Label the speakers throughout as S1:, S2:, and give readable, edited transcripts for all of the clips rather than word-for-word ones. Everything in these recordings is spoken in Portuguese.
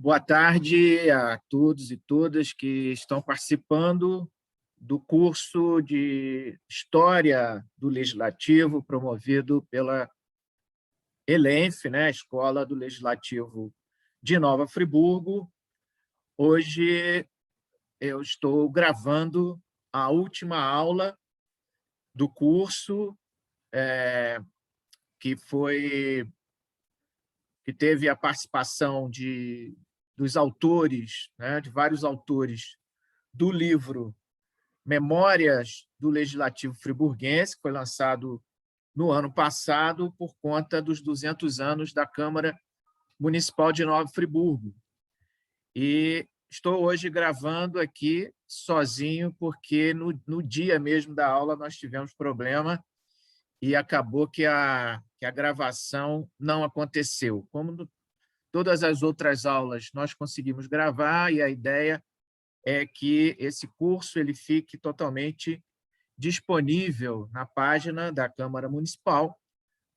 S1: Boa tarde a todos e todas que estão participando do curso de História do Legislativo promovido pela ELENF, né, Escola do Legislativo de Nova Friburgo. Hoje eu estou gravando a última aula do curso, que teve a participação dos autores, né, de vários autores do livro Memórias do Legislativo Friburguense, que foi lançado no ano passado por conta dos 200 anos da Câmara Municipal de Nova Friburgo. E estou hoje gravando aqui sozinho, porque no dia mesmo da aula nós tivemos problema e acabou que a gravação não aconteceu. Como todas as outras aulas nós conseguimos gravar, e a ideia é que esse curso ele fique totalmente disponível na página da Câmara Municipal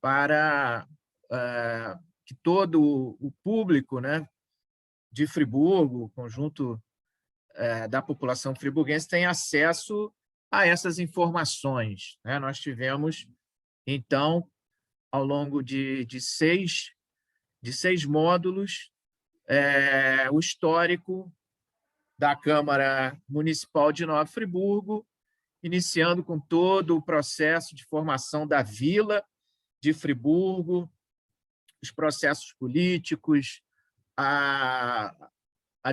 S1: para que todo o público, né, de Friburgo, o conjunto da população friburguense, tenha acesso a essas informações, né? Nós tivemos, então, ao longo de seis módulos, o histórico da Câmara Municipal de Nova Friburgo, iniciando com todo o processo de formação da Vila de Friburgo, os processos políticos, a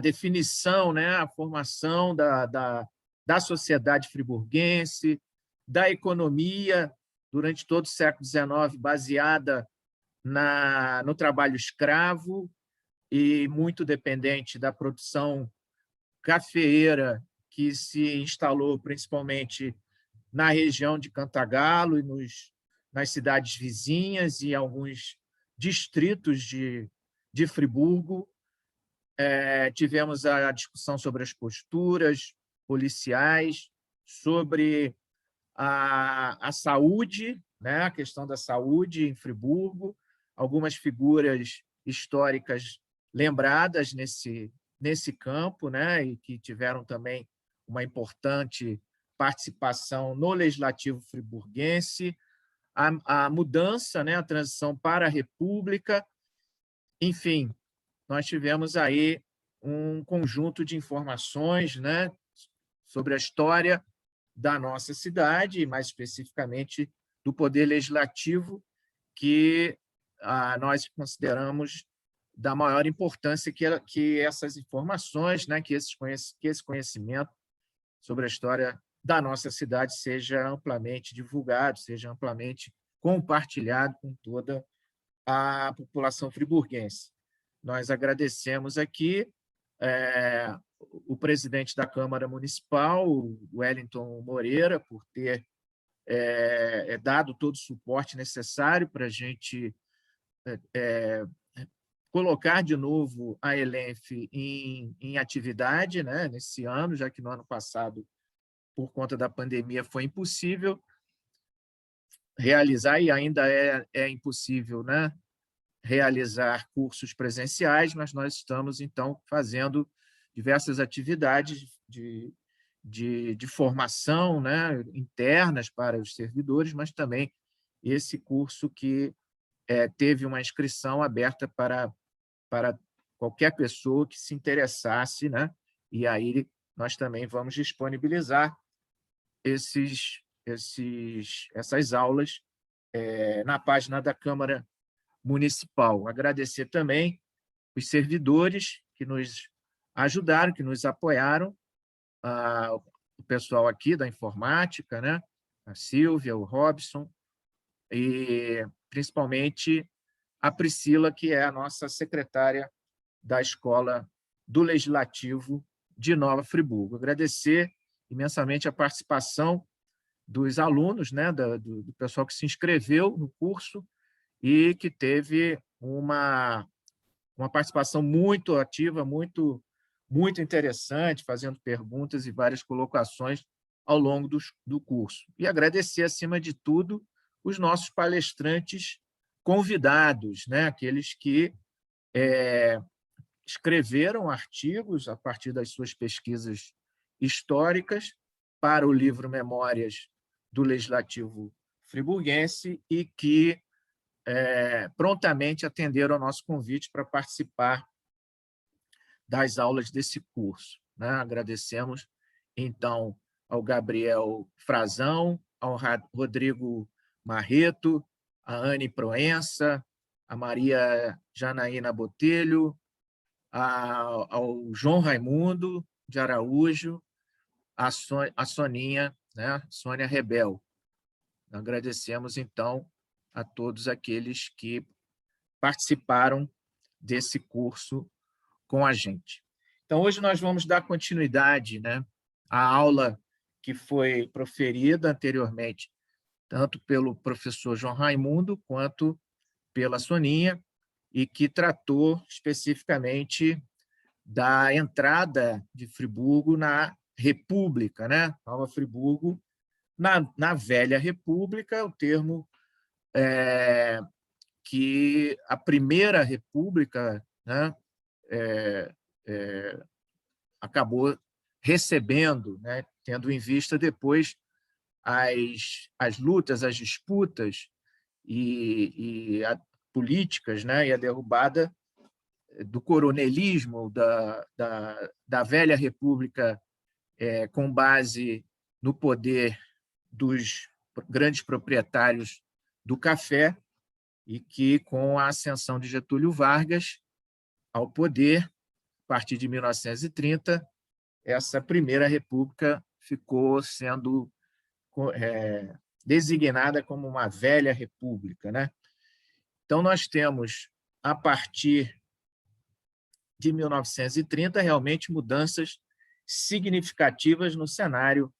S1: definição, né, a formação da sociedade friburguense, da economia durante todo o século XIX, baseada no trabalho escravo e muito dependente da produção cafeeira, que se instalou principalmente na região de Cantagalo e nas cidades vizinhas e alguns distritos de Friburgo. Tivemos a discussão sobre as posturas policiais, sobre a saúde, né, a questão da saúde em Friburgo, algumas figuras históricas lembradas nesse campo, né, e que tiveram também uma importante participação no legislativo friburguense, a mudança, né, a transição para a República. Enfim, nós tivemos aí um conjunto de informações, né, sobre a história da nossa cidade, e mais especificamente do Poder Legislativo, que nós consideramos da maior importância que essas informações, né, que esse conhecimento sobre a história da nossa cidade seja amplamente divulgado, seja amplamente compartilhado com toda a população friburguense. Nós agradecemos aqui o presidente da Câmara Municipal, o Wellington Moreira, por ter dado todo o suporte necessário para a gente colocar de novo a ELENF em atividade, né, nesse ano, já que no ano passado, por conta da pandemia, foi impossível realizar, e ainda é impossível, né, realizar cursos presenciais, mas nós estamos, então, fazendo diversas atividades de formação, né, internas para os servidores, mas também esse curso que teve uma inscrição aberta para qualquer pessoa que se interessasse, né? E aí nós também vamos disponibilizar essas aulas na página da Câmara Municipal. Agradecer também os servidores que nos ajudaram, que nos apoiaram, o pessoal aqui da informática, né? A Silvia, o Robson, e principalmente a Priscila, que é a nossa secretária da Escola do Legislativo de Nova Friburgo. Agradecer imensamente a participação dos alunos, né, do pessoal que se inscreveu no curso e que teve uma participação muito ativa, muito interessante, fazendo perguntas e várias colocações ao longo do curso. E agradecer, acima de tudo, os nossos palestrantes convidados, né, aqueles que escreveram artigos a partir das suas pesquisas históricas para o livro Memórias do Legislativo Friburguense e que prontamente atenderam ao nosso convite para participar das aulas desse curso, né? Agradecemos, então, ao Gabriel Frazão, ao Rodrigo Marreto, a Anne Proença, a Maria Janaína Botelho, ao João Raimundo de Araújo, a Soninha, né? Sônia Rebel. Agradecemos, então, a todos aqueles que participaram desse curso com a gente. Então, hoje nós vamos dar continuidade, né, à aula que foi proferida anteriormente, tanto pelo professor João Raimundo quanto pela Soninha, e que tratou especificamente da entrada de Friburgo na República, né? Nova Friburgo, na Velha República, o termo que a Primeira República, né, acabou recebendo, né, tendo em vista depois as lutas, as disputas políticas, né, e a derrubada do coronelismo, da Velha República, com base no poder dos grandes proprietários do café, e que, com a ascensão de Getúlio Vargas ao poder, a partir de 1930, essa Primeira República ficou sendo designada como uma Velha República, né? Então, nós temos, a partir de 1930, realmente mudanças significativas no cenário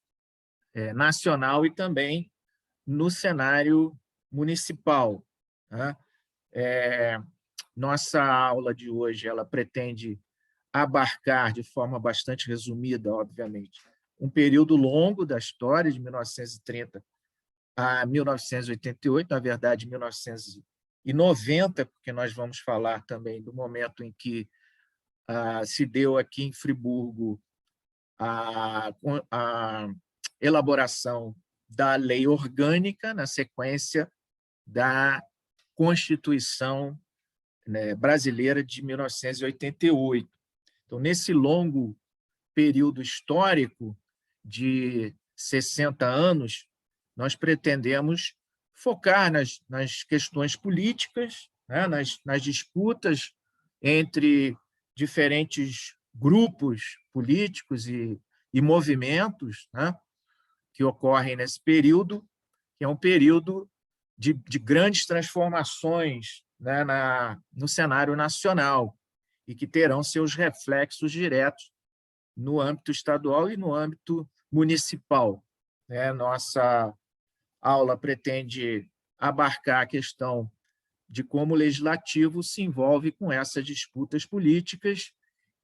S1: nacional e também no cenário municipal, né? Nossa aula de hoje ela pretende abarcar, de forma bastante resumida, obviamente, um período longo da história, de 1930 a 1988, na verdade, 1990, porque nós vamos falar também do momento em que se deu aqui em Friburgo a elaboração da lei orgânica, na sequência da Constituição, né, brasileira de 1988. Então, nesse longo período histórico de 60 anos, nós pretendemos focar nas questões políticas, né, nas disputas entre diferentes grupos políticos e movimentos, né, que ocorrem nesse período, que é um período de grandes transformações, né, no cenário nacional, e que terão seus reflexos diretos no âmbito estadual e no âmbito municipal, né? Nossa aula pretende abarcar a questão de como o legislativo se envolve com essas disputas políticas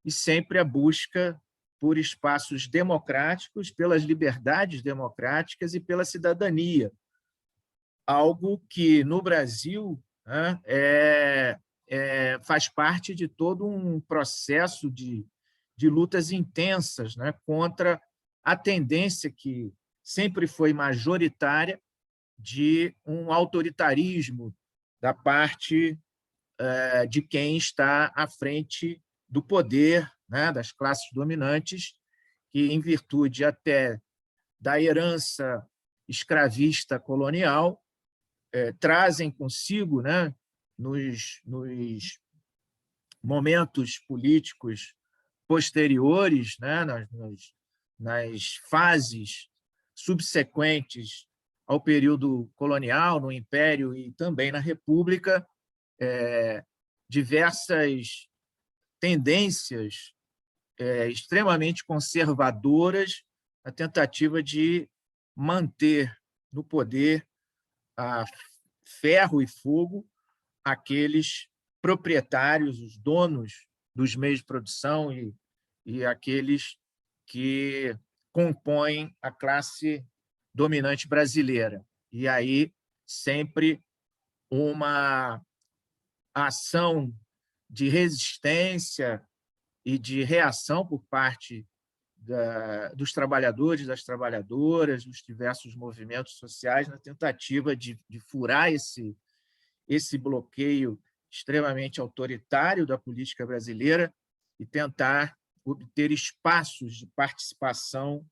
S1: e sempre a busca por espaços democráticos, pelas liberdades democráticas e pela cidadania, algo que, no Brasil, né, faz parte de todo um processo de lutas intensas, né, contra a tendência que sempre foi majoritária de um autoritarismo da parte de quem está à frente do poder, né, das classes dominantes, que, em virtude até da herança escravista colonial, trazem consigo, né, nos momentos políticos posteriores, né, nas fases subsequentes ao período colonial, no Império e também na República, diversas tendências extremamente conservadoras, a tentativa de manter no poder a ferro e fogo aqueles proprietários, os donos dos meios de produção e aqueles que compõem a classe dominante brasileira. E aí sempre uma ação de resistência e de reação por parte dos trabalhadores, das trabalhadoras, dos diversos movimentos sociais, na tentativa de furar esse bloqueio extremamente autoritário da política brasileira e tentar obter espaços de participação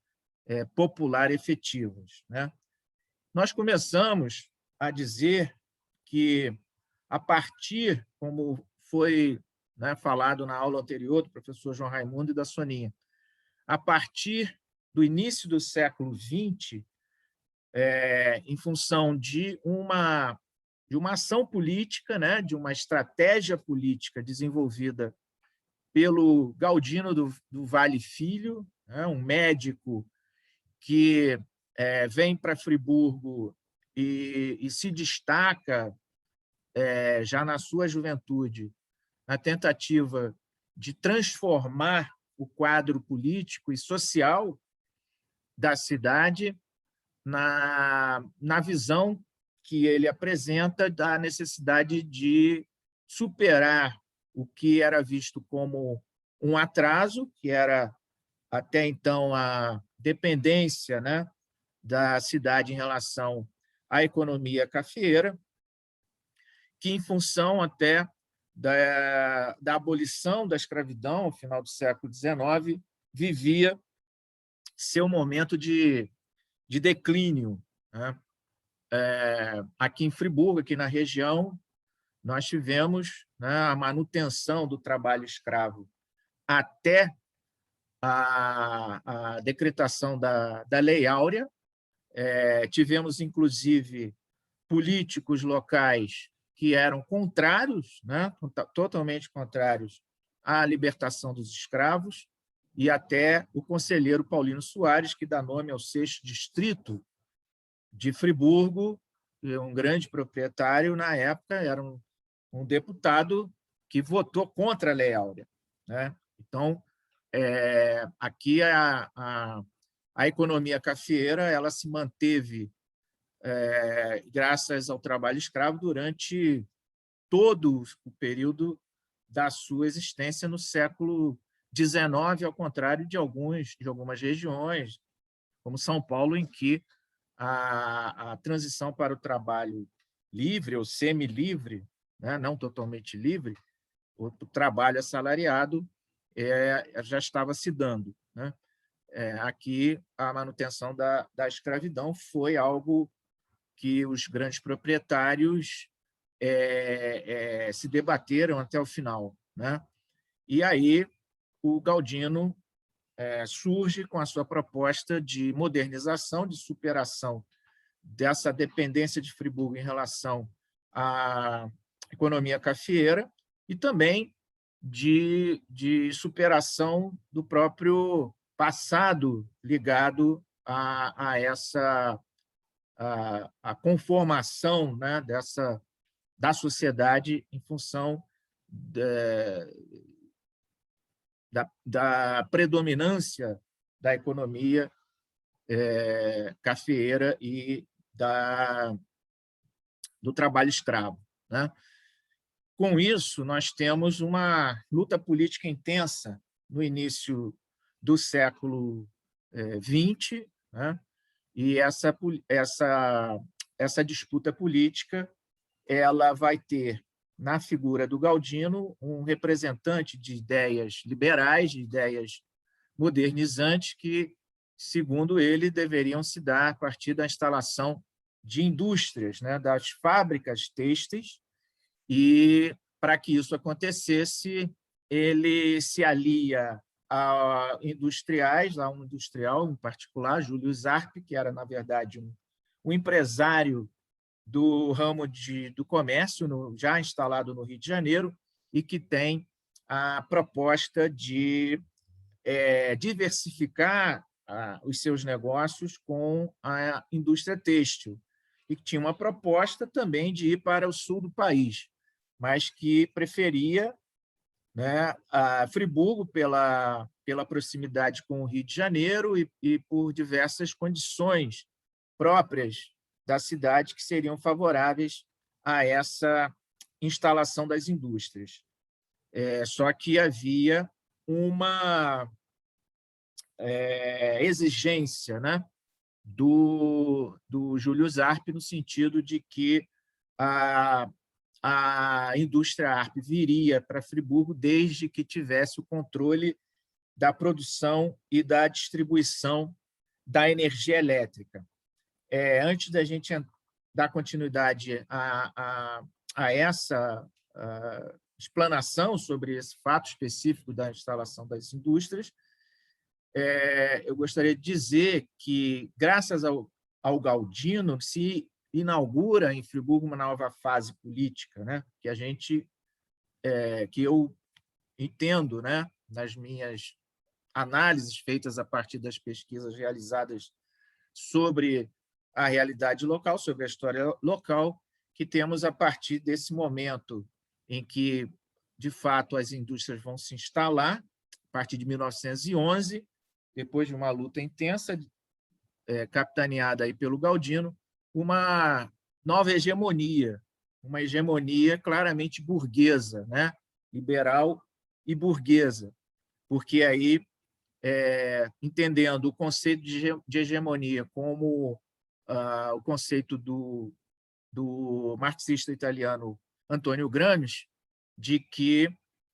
S1: popular efetivos, né? Nós começamos a dizer que, a partir, como foi, né, falado na aula anterior do professor João Raimundo e da Soninha, a partir do início do século XX, em função de uma ação política, né, de uma estratégia política desenvolvida pelo Galdino do Valle Filho, né, um médico que vem para Friburgo e se destaca já na sua juventude na tentativa de transformar o quadro político e social da cidade na visão que ele apresenta da necessidade de superar o que era visto como um atraso, que era até então a dependência, né, da cidade em relação à economia cafeeira, que, em função até da abolição da escravidão, no final do século XIX, vivia seu momento de declínio, né? Aqui em Friburgo, aqui na região, nós tivemos, né, a manutenção do trabalho escravo até a decretação da Lei Áurea. Tivemos, inclusive, políticos locais que eram contrários, né, totalmente contrários à libertação dos escravos, e até o conselheiro Paulino Soares, que dá nome ao 6º distrito de Friburgo, um grande proprietário, na época, era um deputado que votou contra a Lei Áurea, né? Então, aqui a economia cafeeira ela se manteve graças ao trabalho escravo durante todo o período da sua existência no século XIX, ao contrário de algumas regiões, como São Paulo, em que a transição para o trabalho livre ou semi-livre, né, não totalmente livre, o trabalho assalariado já estava se dando, né? Aqui, a manutenção da escravidão foi algo que os grandes proprietários se debateram até o final, né? E aí o Galdino surge com a sua proposta de modernização, de superação dessa dependência de Friburgo em relação à economia cafeeira e também de superação do próprio passado ligado a essa a conformação, né, da sociedade em função da predominância da economia cafeeira e do trabalho escravo, né? Com isso, nós temos uma luta política intensa no início do século XX, né? E essa disputa política ela vai ter, na figura do Galdino, um representante de ideias liberais, de ideias modernizantes, que, segundo ele, deveriam se dar a partir da instalação de indústrias, né, das fábricas têxteis, e, para que isso acontecesse, ele se alia a industriais, a um industrial em particular, Júlio Zarp, que era, na verdade, um empresário do ramo do comércio, já instalado no Rio de Janeiro, e que tem a proposta de diversificar os seus negócios com a indústria têxtil, e que tinha uma proposta também de ir para o sul do país, mas que preferia, né, a Friburgo pela proximidade com o Rio de Janeiro e por diversas condições próprias da cidade que seriam favoráveis a essa instalação das indústrias. Só que havia uma exigência, né, do Julius Arp, no sentido de que a indústria Arp viria para Friburgo desde que tivesse o controle da produção e da distribuição da energia elétrica. Antes da gente dar continuidade a essa explanação sobre esse fato específico da instalação das indústrias, eu gostaria de dizer que, graças ao Galdino, se inaugura em Friburgo uma nova fase política, né? Que eu entendo, né, nas minhas análises feitas a partir das pesquisas realizadas sobre a realidade local, sobre a história local, que temos a partir desse momento em que, de fato, as indústrias vão se instalar, a partir de 1911, depois de uma luta intensa, capitaneada aí pelo Galdino, uma nova hegemonia, uma hegemonia claramente burguesa, né? Liberal e burguesa, porque aí, entendendo o conceito de hegemonia como o conceito do marxista italiano Antonio Gramsci, de que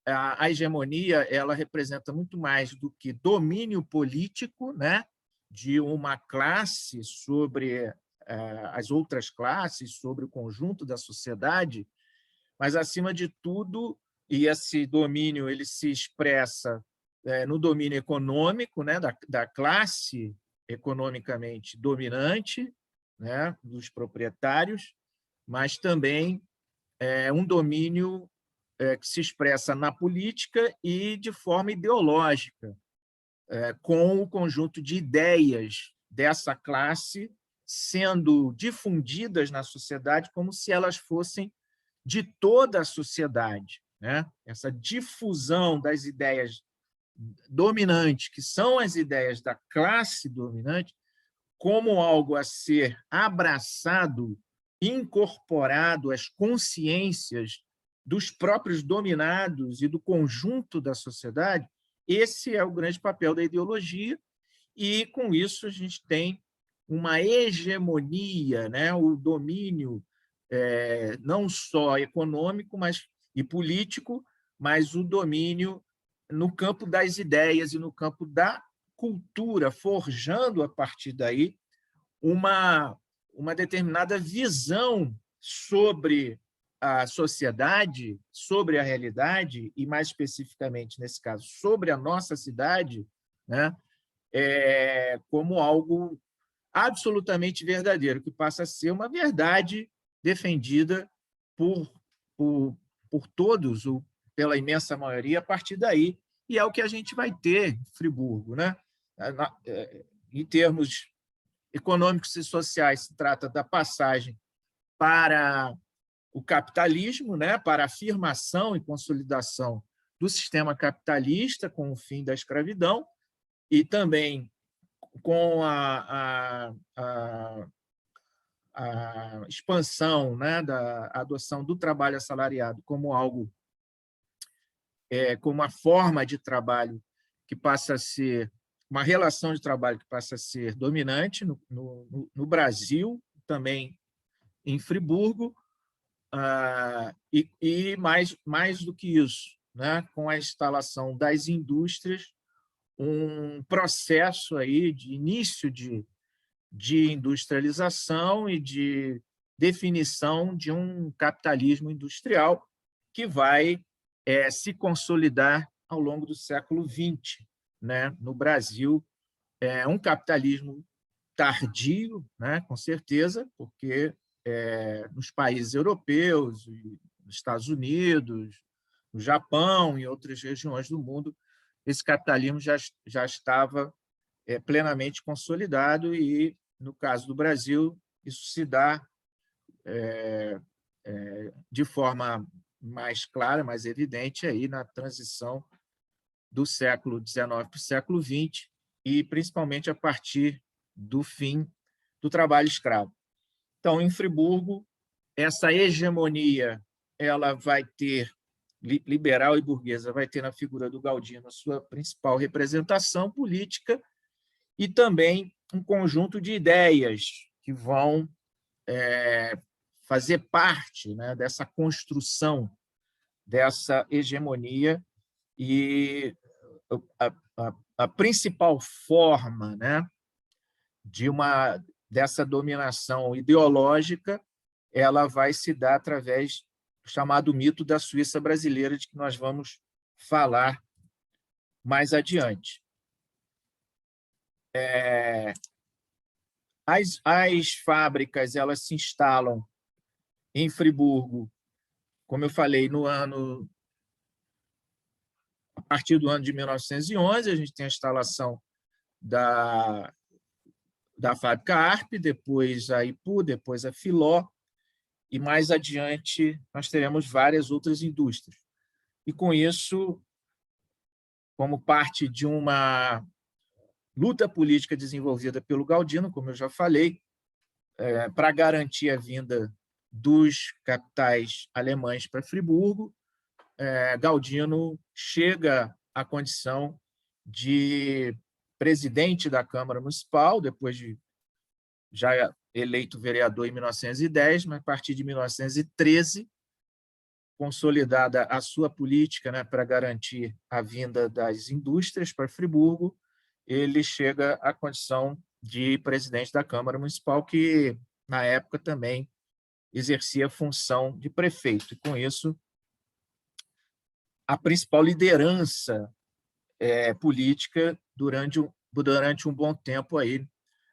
S1: a hegemonia ela representa muito mais do que domínio político, né, de uma classe sobre as outras classes, sobre o conjunto da sociedade, mas, acima de tudo, e esse domínio ele se expressa no domínio econômico, né, da classe economicamente dominante, né, dos proprietários, mas também um domínio que se expressa na política e de forma ideológica, com o conjunto de ideias dessa classe sendo difundidas na sociedade como se elas fossem de toda a sociedade, né? Essa difusão das ideias dominantes, que são as ideias da classe dominante, como algo a ser abraçado, incorporado às consciências dos próprios dominados e do conjunto da sociedade, esse é o grande papel da ideologia, e, com isso, a gente tem uma hegemonia, né? O domínio não só econômico e político, mas o domínio no campo das ideias e no campo da cultura, forjando, a partir daí, uma determinada visão sobre a sociedade, sobre a realidade, e, mais especificamente, nesse caso, sobre a nossa cidade, né? Como algo absolutamente verdadeiro, que passa a ser uma verdade defendida por todos, ou pela imensa maioria, a partir daí. E é o que a gente vai ter em Friburgo, né? Em termos econômicos e sociais, se trata da passagem para o capitalismo, né? Para a afirmação e consolidação do sistema capitalista com o fim da escravidão, e também com a expansão, né, da adoção do trabalho assalariado como algo, como uma forma de trabalho que passa a ser uma relação de trabalho que passa a ser dominante no Brasil, também em Friburgo, e mais do que isso, né, com a instalação das indústrias, um processo aí de início de industrialização e de definição de um capitalismo industrial que vai se consolidar ao longo do século XX, né? No Brasil, um capitalismo tardio, né? Com certeza, porque nos países europeus, nos Estados Unidos, no Japão e outras regiões do mundo, esse capitalismo já estava plenamente consolidado, e, no caso do Brasil, isso se dá de forma mais clara, mais evidente, aí na transição do século XIX para o século XX, e principalmente a partir do fim do trabalho escravo. Então, em Friburgo, essa hegemonia ela vai ter liberal e burguesa vai ter na figura do Galdino a sua principal representação política e também um conjunto de ideias que vão fazer parte, né, dessa construção, dessa hegemonia. E a principal forma, né, dessa dominação ideológica, ela vai se dar através do chamado mito da Suíça brasileira, de que nós vamos falar mais adiante. As fábricas, elas se instalam em Friburgo, como eu falei, a partir do ano de 1911, a gente tem a instalação da fábrica Arp, depois a Ipu, depois a Filó, e mais adiante nós teremos várias outras indústrias. E com isso, como parte de uma luta política desenvolvida pelo Galdino, como eu já falei, para garantir a vinda dos capitais alemães para Friburgo, Galdino chega à condição de presidente da Câmara Municipal, depois de já eleito vereador em 1910, mas a partir de 1913, consolidada a sua política, né, para garantir a vinda das indústrias para Friburgo, ele chega à condição de presidente da Câmara Municipal, que, na época, também exercia a função de prefeito. E, com isso, a principal liderança política durante um bom tempo aí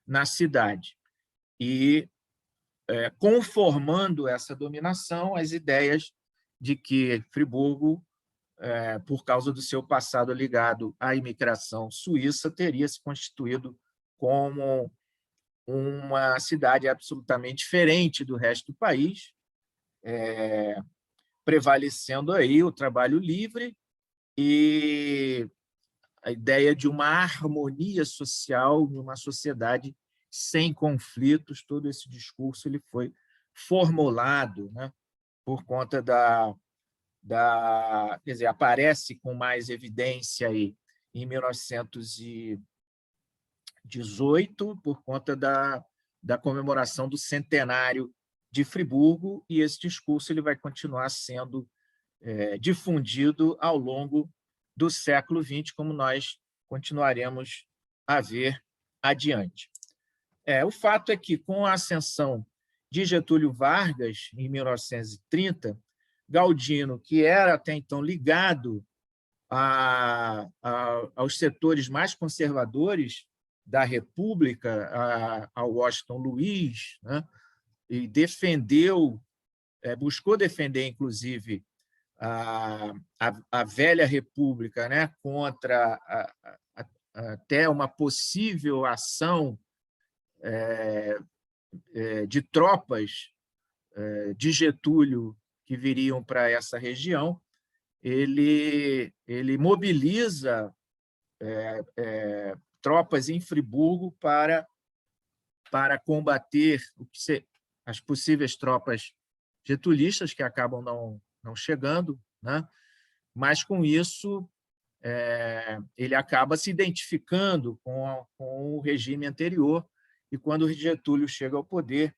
S1: na cidade. E conformando essa dominação, as ideias de que Friburgo, por causa do seu passado ligado à imigração suíça, teria se constituído como uma cidade absolutamente diferente do resto do país, prevalecendo aí o trabalho livre e a ideia de uma harmonia social numa sociedade sem conflitos. Todo esse discurso ele foi formulado, né, por conta quer dizer, aparece com mais evidência aí em 1918 por conta da comemoração do centenário de Friburgo, e esse discurso ele vai continuar sendo difundido ao longo do século XX, como nós continuaremos a ver adiante. O fato é que, com a ascensão de Getúlio Vargas, em 1930, Galdino, que era até então ligado aos setores mais conservadores da República, ao Washington Luiz, né, e buscou defender, inclusive, a velha República, né, contra até uma possível ação de tropas de Getúlio que viriam para essa região. Ele mobiliza tropas em Friburgo para combater as possíveis tropas getulistas, que acabam não chegando, né? Mas, com isso, ele acaba se identificando com o regime anterior, e, quando o Getúlio chega ao poder,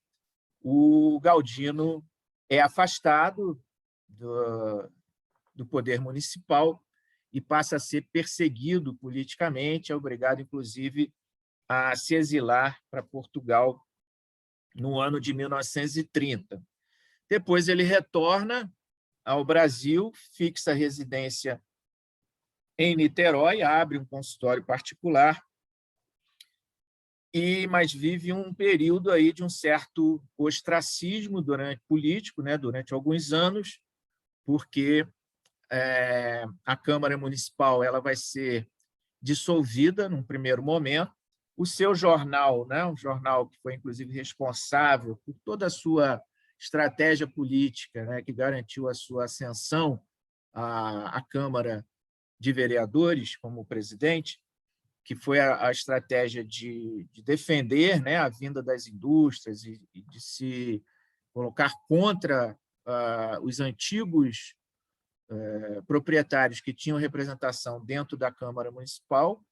S1: o Galdino é afastado do poder municipal e passa a ser perseguido politicamente, é obrigado, inclusive, a se exilar para Portugal no ano de 1930. Depois ele retorna ao Brasil, fixa residência em Niterói, abre um consultório particular, mas vive um período aí de um certo ostracismo político, né, durante alguns anos, porque a Câmara Municipal ela vai ser dissolvida num primeiro momento. O seu jornal, né, um jornal que foi, inclusive, responsável por toda a sua estratégia política, né, que garantiu a sua ascensão à Câmara de Vereadores como presidente, que foi a estratégia de defender, né, a vinda das indústrias e de se colocar contra os antigos proprietários que tinham representação dentro da Câmara Municipal,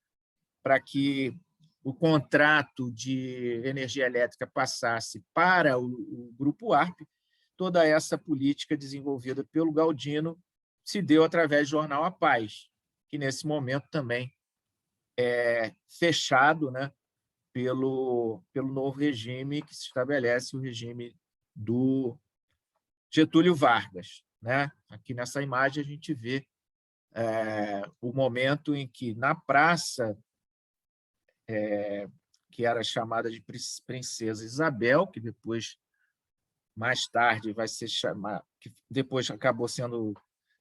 S1: para que o contrato de energia elétrica passasse para o Grupo ARP. Toda essa política desenvolvida pelo Galdino se deu através do jornal A Paz, que, nesse momento, também é fechado, né, pelo novo regime que se estabelece, o regime do Getúlio Vargas, né? Aqui nessa imagem a gente vê o momento em que, na praça, que era chamada de Princesa Isabel, que depois, mais tarde, vai ser chamada, que depois acabou sendo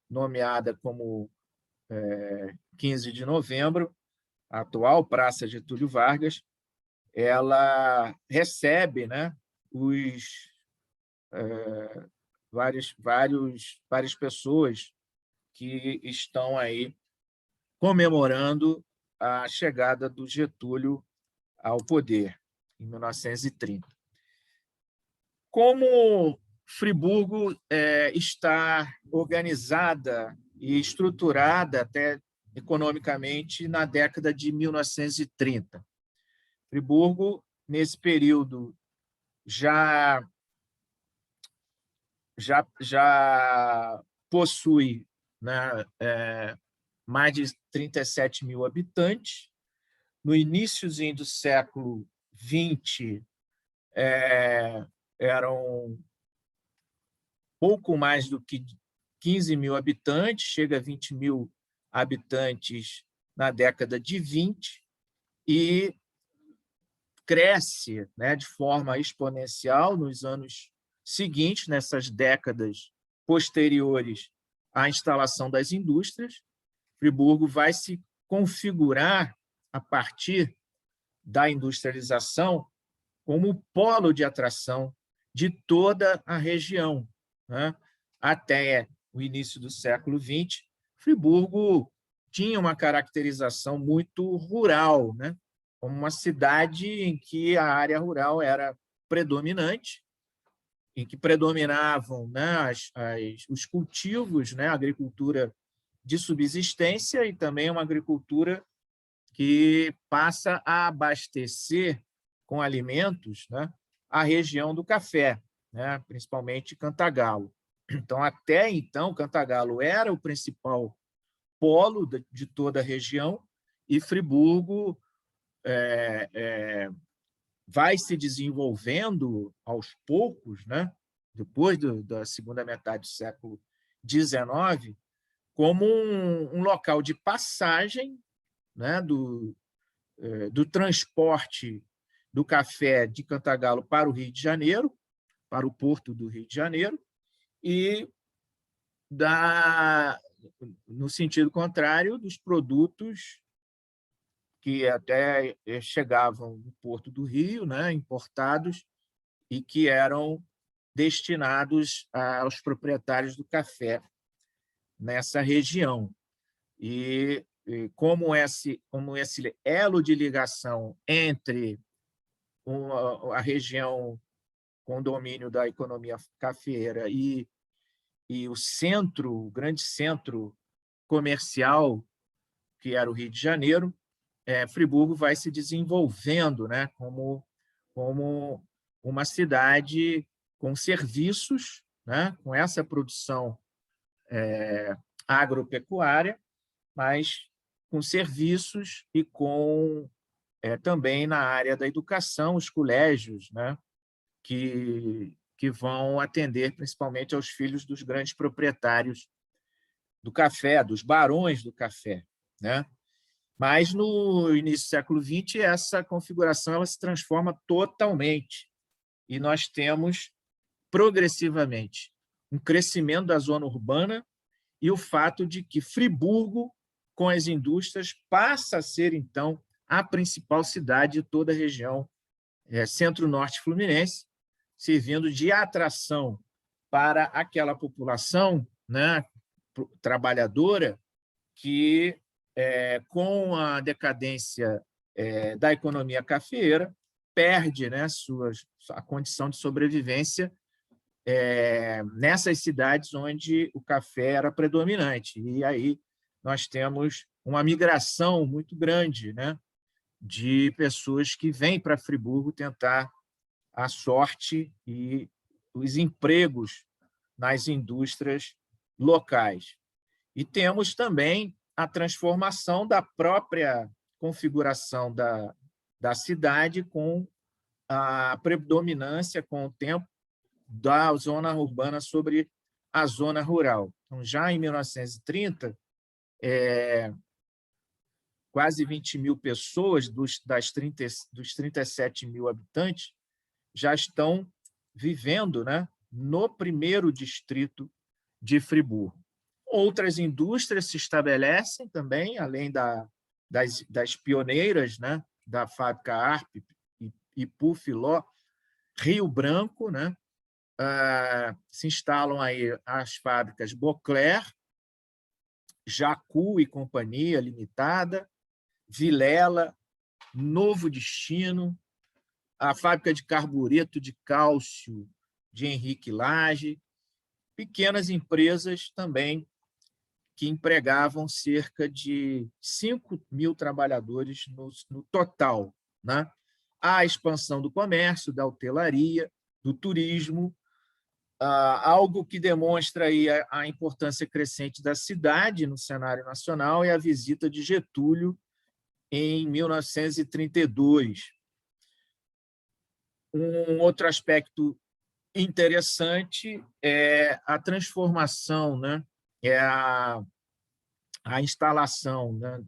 S1: nomeada como 15 de novembro, a atual Praça Getúlio Vargas, ela recebe, né, várias pessoas que estão aí comemorando a chegada do Getúlio ao poder, em 1930. Como Friburgo está organizada e estruturada até economicamente na década de 1930. Friburgo, nesse período, já possui, né, mais de 37 mil habitantes. No iníciozinho do século XX, eram pouco mais do que 15 mil habitantes, chega a 20 mil habitantes na década de 20, e cresce, né, de forma exponencial nos anos seguintes, nessas décadas posteriores à instalação das indústrias. Friburgo vai se configurar, a partir da industrialização, como polo de atração de toda a região, né? Até o início do século XX, Friburgo tinha uma caracterização muito rural, né? Como uma cidade em que a área rural era predominante, em que predominavam, né, os cultivos, né, a agricultura de subsistência, e também uma agricultura que passa a abastecer com alimentos, né, a região do café, né, principalmente Cantagalo. Então, até então, Cantagalo era o principal polo de toda a região, e Friburgo vai se desenvolvendo aos poucos, né, depois da segunda metade do século XIX, como um local de passagem, né, do transporte do café de Cantagalo para o Rio de Janeiro, para o porto do Rio de Janeiro, e no sentido contrário, dos produtos que até chegavam no porto do Rio, né, importados, e que eram destinados aos proprietários do café nessa região. E como esse elo de ligação entre a região com domínio da economia cafeeira e o grande centro comercial, que era o Rio de Janeiro, Friburgo vai se desenvolvendo, né, como uma cidade com serviços, né, com essa produção agropecuária, mas com serviços e com também na área da educação, os colégios, né, que vão atender principalmente aos filhos dos grandes proprietários do café, dos barões do café, né? Mas, no início do século XX, essa configuração ela se transforma totalmente, e nós temos, progressivamente, um crescimento da zona urbana e o fato de que Friburgo, com as indústrias, passa a ser, então, a principal cidade de toda a região centro-norte fluminense, servindo de atração para aquela população, né, trabalhadora, que, com a decadência da economia cafeeira, perde, né, a condição de sobrevivência nessas cidades onde o café era predominante. E aí nós temos uma migração muito grande, né, de pessoas que vêm para Friburgo tentar a sorte e os empregos nas indústrias locais. E temos também a transformação da própria configuração da cidade com a predominância, com o tempo, da zona urbana sobre a zona rural. Então, já em 1930, quase 20 mil pessoas dos 37 mil habitantes já estão vivendo, né, no primeiro distrito de Friburgo. Outras indústrias se estabelecem também, além das pioneiras, né, da fábrica Arp, Ipu, Filó, Rio Branco, né, se instalam aí as fábricas Bocler, Jacu e Companhia Limitada, Vilela, Novo Destino, a fábrica de carbureto de cálcio de Henrique Lage, pequenas empresas também que empregavam cerca de 5 mil trabalhadores no total, né? A expansão do comércio, da hotelaria, do turismo, algo que demonstra aí a importância crescente da cidade no cenário nacional é a visita de Getúlio em 1932. Um outro aspecto interessante é a transformação, né? É a instalação, né?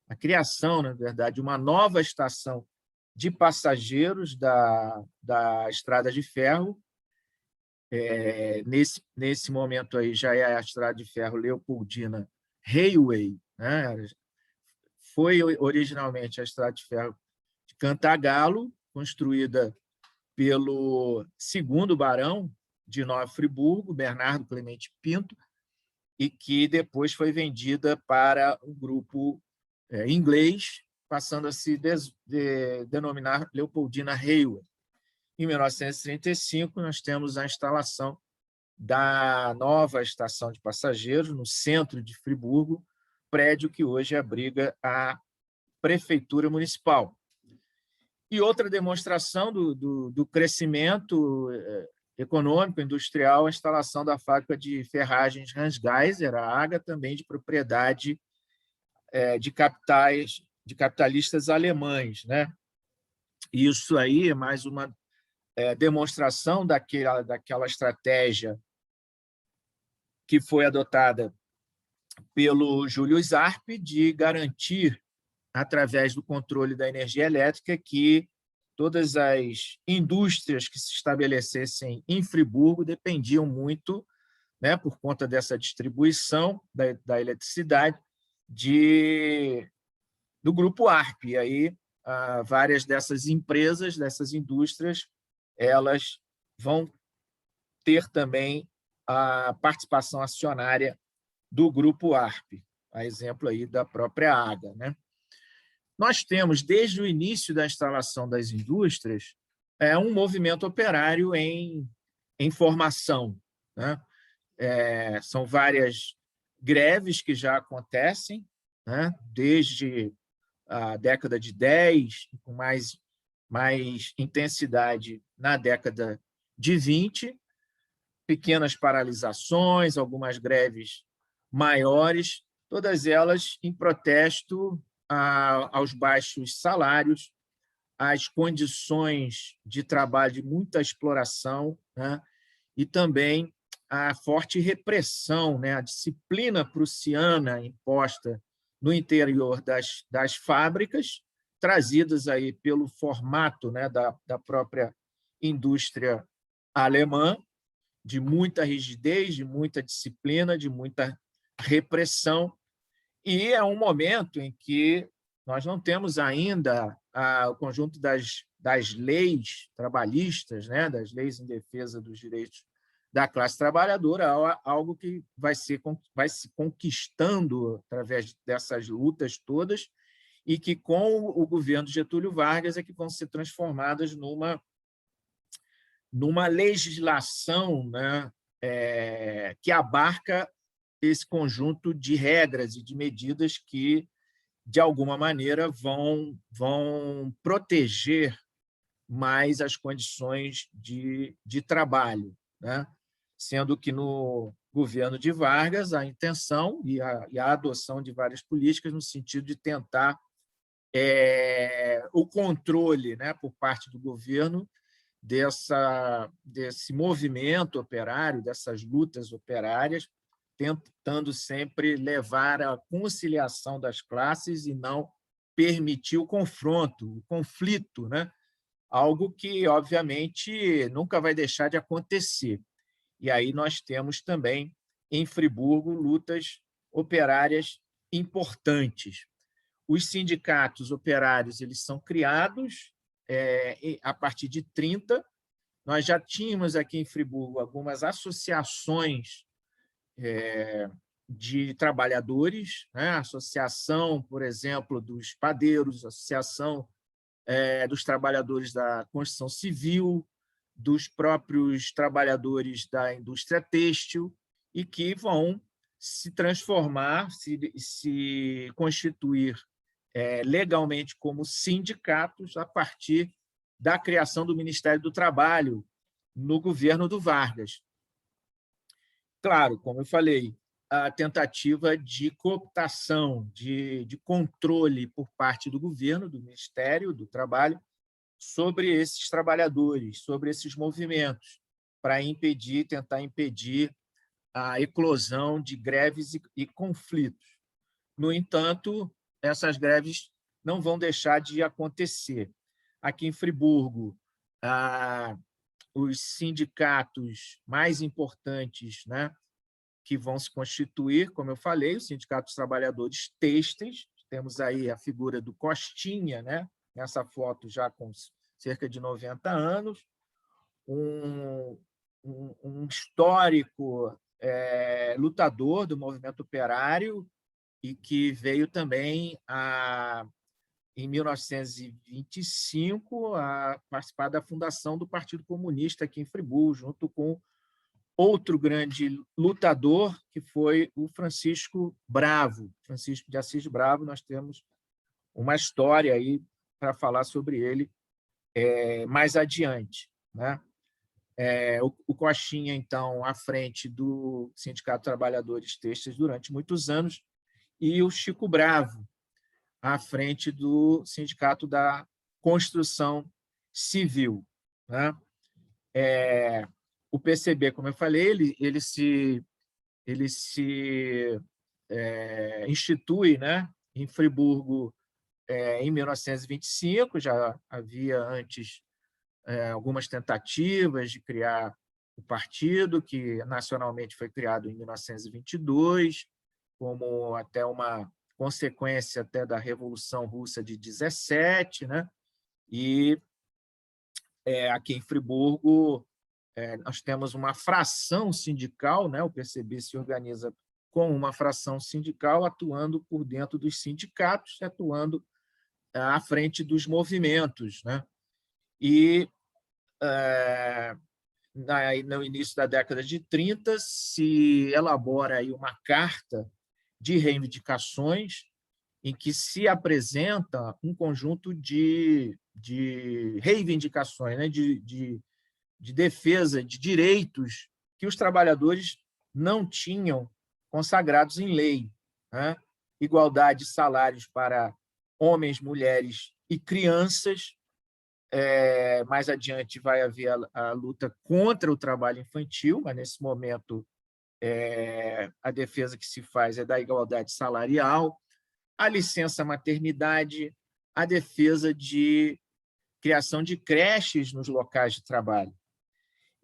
S1: A criação, na verdade, de uma nova estação de passageiros da Estrada de Ferro. Nesse momento aí já é a Estrada de Ferro Leopoldina Railway, né? Foi originalmente a Estrada de Ferro de Cantagalo, construída pelo segundo barão de Nova Friburgo, Bernardo Clemente Pinto, e que depois foi vendida para um grupo inglês, passando a se denominar Leopoldina Railway. Em 1935, nós temos a instalação da nova estação de passageiros no centro de Friburgo, prédio que hoje abriga a Prefeitura Municipal. E outra demonstração do crescimento econômico, industrial, a instalação da fábrica de ferragens Ransgeiser, a AGA, também de propriedade de capitalistas alemães, né? Isso aí é mais uma demonstração daquela estratégia que foi adotada pelo Julius Arp de garantir, através do controle da energia elétrica, que todas as indústrias que se estabelecessem em Friburgo dependiam muito, né, por conta dessa distribuição da eletricidade, do grupo Arp. E aí, várias dessas empresas, dessas indústrias, elas vão ter também a participação acionária do grupo Arp, a exemplo aí da própria AGA, né? Nós temos, desde o início da instalação das indústrias, um movimento operário em formação, né? São várias greves que já acontecem, né? Desde a década de 10, com mais intensidade na década de 20, pequenas paralisações, algumas greves maiores, todas elas em protesto aos baixos salários, às condições de trabalho de muita exploração, né? E também a forte repressão, né? A disciplina prussiana imposta no interior das fábricas, trazidas aí pelo formato, né, da própria indústria alemã, de muita rigidez, de muita disciplina, de muita repressão. E é um momento em que nós não temos ainda o conjunto das leis trabalhistas, né, das leis em defesa dos direitos da classe trabalhadora, algo que vai se conquistando através dessas lutas todas e que, com o governo de Getúlio Vargas, é que vão ser transformadas numa legislação, né, que abarca esse conjunto de regras e de medidas que, de alguma maneira, vão proteger mais as condições de trabalho, né? Sendo que, no governo de Vargas, a intenção e a adoção de várias políticas no sentido de tentar o controle, né, por parte do governo desse movimento operário, dessas lutas operárias, tentando sempre levar à conciliação das classes e não permitir o confronto, o conflito, né? Algo que, obviamente, nunca vai deixar de acontecer. E aí nós temos também, em Friburgo, lutas operárias importantes. Os sindicatos operários eles são criados a partir de 30. Nós já tínhamos aqui em Friburgo algumas associações de trabalhadores, né? A associação, por exemplo, dos padeiros, a associação dos trabalhadores da construção civil, dos próprios trabalhadores da indústria têxtil, e que vão se transformar, se constituir legalmente como sindicatos a partir da criação do Ministério do Trabalho no governo do Vargas. Claro, como eu falei, a tentativa de cooptação, de controle por parte do governo, do Ministério do Trabalho, sobre esses trabalhadores, sobre esses movimentos, para tentar impedir a eclosão de greves e conflitos. No entanto, essas greves não vão deixar de acontecer. Aqui em Friburgo, os sindicatos mais importantes, né, que vão se constituir, como eu falei, o Sindicato dos Trabalhadores Têxteis. Temos aí a figura do Costinha, né, nessa foto já com cerca de 90 anos, um histórico lutador do movimento operário e que veio também, em 1925, a participar da fundação do Partido Comunista aqui em Friburgo, junto com outro grande lutador, que foi o Francisco Bravo. Francisco de Assis Bravo, nós temos uma história aí para falar sobre ele mais adiante, né? O Coxinha, então, à frente do Sindicato de Trabalhadores Têxteis durante muitos anos, e o Chico Bravo, à frente do Sindicato da Construção Civil, né? O PCB, como eu falei, ele se institui, né, em Friburgo em 1925. Já havia antes algumas tentativas de criar o partido, que nacionalmente foi criado em 1922, como até uma consequência até da Revolução Russa de 17, né? E aqui em Friburgo nós temos uma fração sindical, né? O PCB se organiza com uma fração sindical, atuando por dentro dos sindicatos, atuando à frente dos movimentos, né? E no início da década de 30 se elabora aí uma carta de reivindicações em que se apresenta um conjunto de reivindicações, né? de defesa de direitos que os trabalhadores não tinham consagrados em lei, né? Igualdade de salários para homens, mulheres e crianças. Mais adiante vai haver a luta contra o trabalho infantil, mas, nesse momento, a defesa que se faz é da igualdade salarial, a licença maternidade, a defesa de criação de creches nos locais de trabalho.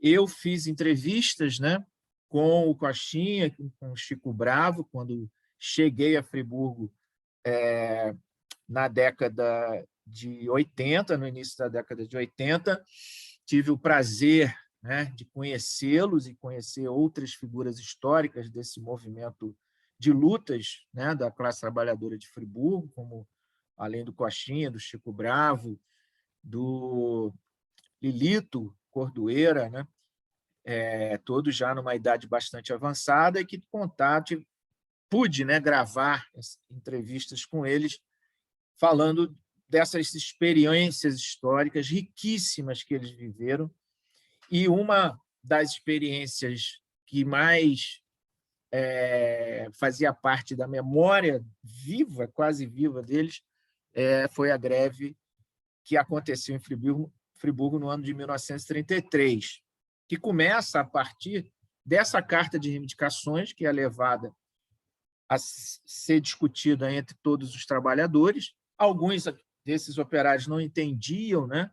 S1: Eu fiz entrevistas, né, com o Coxinha, com o Chico Bravo, quando cheguei a Friburgo na década de 80, no início da década de 80. Tive o prazer, né, de conhecê-los e conhecer outras figuras históricas desse movimento de lutas, né, da classe trabalhadora de Friburgo, como, além do Coxinha, do Chico Bravo, do Lilito, Cordoeira, né? Todos já numa idade bastante avançada, e que pude, né, gravar entrevistas com eles, falando dessas experiências históricas riquíssimas que eles viveram. E uma das experiências que mais fazia parte da memória viva, quase viva deles, foi a greve que aconteceu em Friburgo no ano de 1933, que começa a partir dessa carta de reivindicações, que é levada a ser discutida entre todos os trabalhadores. Alguns desses operários não entendiam, né,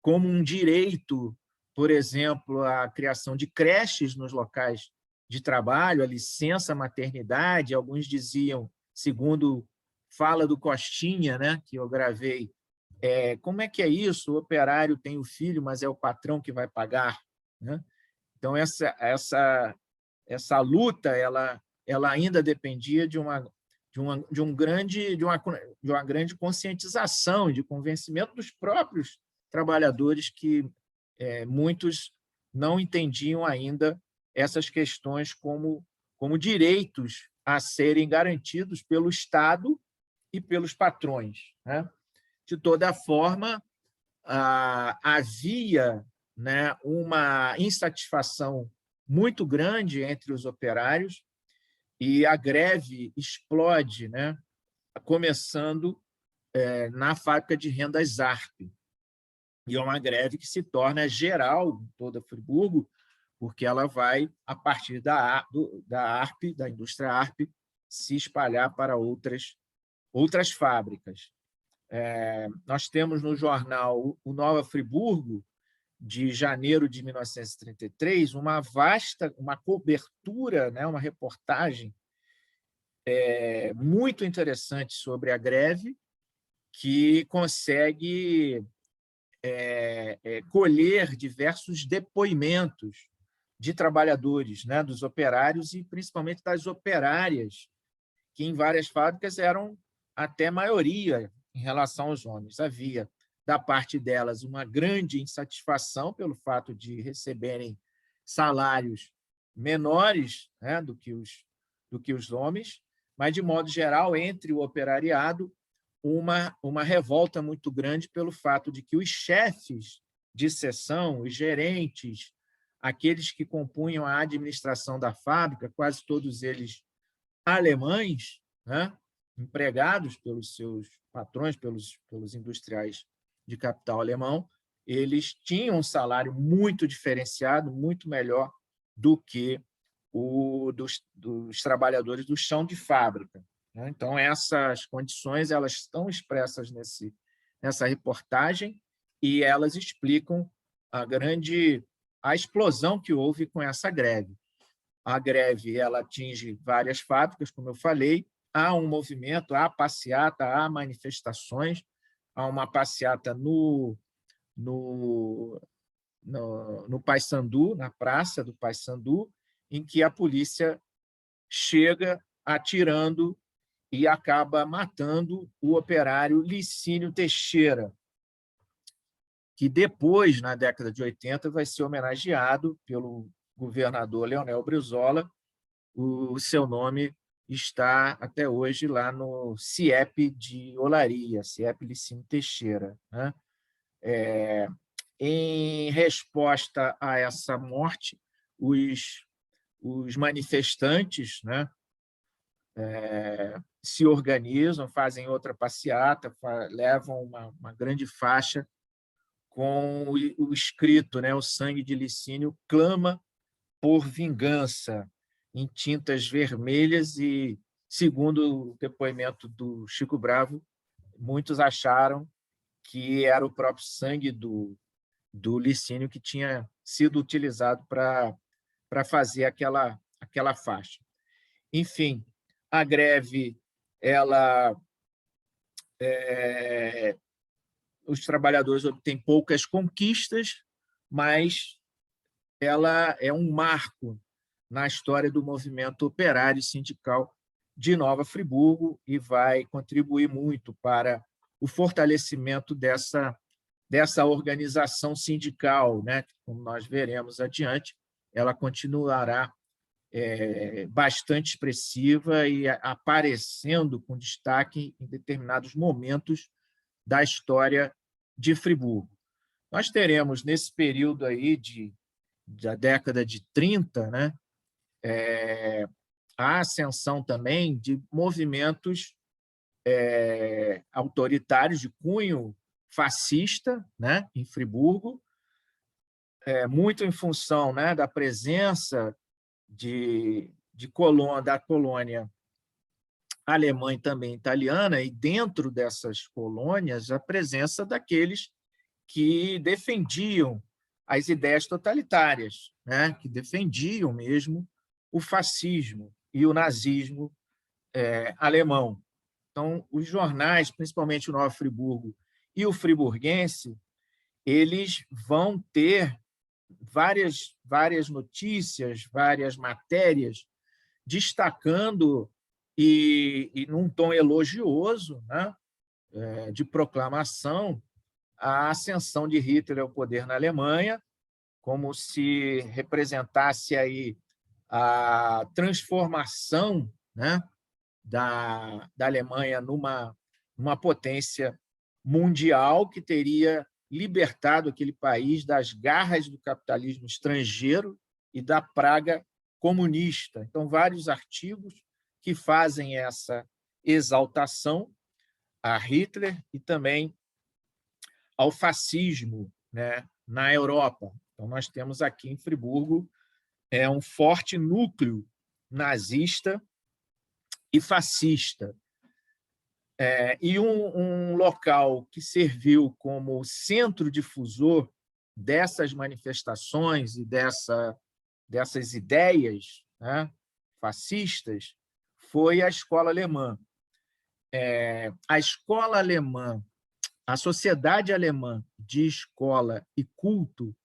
S1: como um direito, por exemplo, a criação de creches nos locais de trabalho, a licença maternidade. Alguns diziam, segundo fala do Costinha, né, que eu gravei, como é que é isso? O operário tem o filho, mas é o patrão que vai pagar, né? Então, essa luta ela ainda dependia de uma grande conscientização, de convencimento dos próprios trabalhadores, que muitos não entendiam ainda essas questões como direitos a serem garantidos pelo Estado e pelos patrões, né? De toda forma, havia, né, uma insatisfação muito grande entre os operários, e a greve explode, né, começando na fábrica de rendas ARP. E é uma greve que se torna geral em toda Friburgo, porque ela vai, a partir da ARP, da indústria ARP, se espalhar para outras fábricas. Nós temos no jornal o Nova Friburgo, de janeiro de 1933, uma cobertura, né, uma reportagem muito interessante sobre a greve, que consegue colher diversos depoimentos de trabalhadores, né, dos operários e principalmente das operárias, que em várias fábricas eram até maioria em relação aos homens. Havia, da parte delas, uma grande insatisfação pelo fato de receberem salários menores, né, do que os homens, mas, de modo geral, entre o operariado, uma revolta muito grande pelo fato de que os chefes de seção, os gerentes, aqueles que compunham a administração da fábrica, quase todos eles alemães, né, empregados pelos seus patrões, pelos industriais de capital alemão, eles tinham um salário muito diferenciado, muito melhor do que o dos trabalhadores do chão de fábrica, né? Então, essas condições elas estão expressas nessa reportagem, e elas explicam a explosão que houve com essa greve. A greve ela atinge várias fábricas, como eu falei. Há um movimento, há passeata, há manifestações. Há uma passeata no Paissandu, na praça do Paissandu, em que a polícia chega atirando e acaba matando o operário Licínio Teixeira, que depois, na década de 80, vai ser homenageado pelo governador Leonel Brizola. O seu nome está até hoje lá no CIEP de Olaria, CIEP Licínio Teixeira, né? Em resposta a essa morte, os manifestantes, né, se organizam, fazem outra passeata, levam uma grande faixa com o escrito, né, o sangue de Licínio clama por vingança, em tintas vermelhas. E, segundo o depoimento do Chico Bravo, muitos acharam que era o próprio sangue do Licínio que tinha sido utilizado para fazer aquela faixa. Enfim, a greve, os trabalhadores obtêm poucas conquistas, mas ela é um marco na história do movimento operário e sindical de Nova Friburgo, e vai contribuir muito para o fortalecimento dessa dessa organização sindical, né? Como nós veremos adiante, ela continuará bastante expressiva e aparecendo com destaque em determinados momentos da história de Friburgo. Nós teremos, nesse período aí da década de 30, né, a ascensão também de movimentos autoritários de cunho fascista, né, em Friburgo, muito em função, né, da presença da colônia alemã e também italiana, e dentro dessas colônias a presença daqueles que defendiam as ideias totalitárias, né, que defendiam mesmo o fascismo e o nazismo alemão. Então, os jornais, principalmente o Nova Friburgo e o Friburguense, eles vão ter várias notícias, várias matérias destacando e num tom elogioso, né, de proclamação, a ascensão de Hitler ao poder na Alemanha, como se representasse aí a transformação, né, da Alemanha numa potência mundial que teria libertado aquele país das garras do capitalismo estrangeiro e da praga comunista. Então, vários artigos que fazem essa exaltação a Hitler e também ao fascismo, né, na Europa. Então, nós temos aqui em Friburgo um forte núcleo nazista e fascista. E um local que serviu como centro difusor dessas manifestações e dessas ideias, né, fascistas foi a escola alemã. A escola alemã, a Sociedade Alemã de Escola e Culto,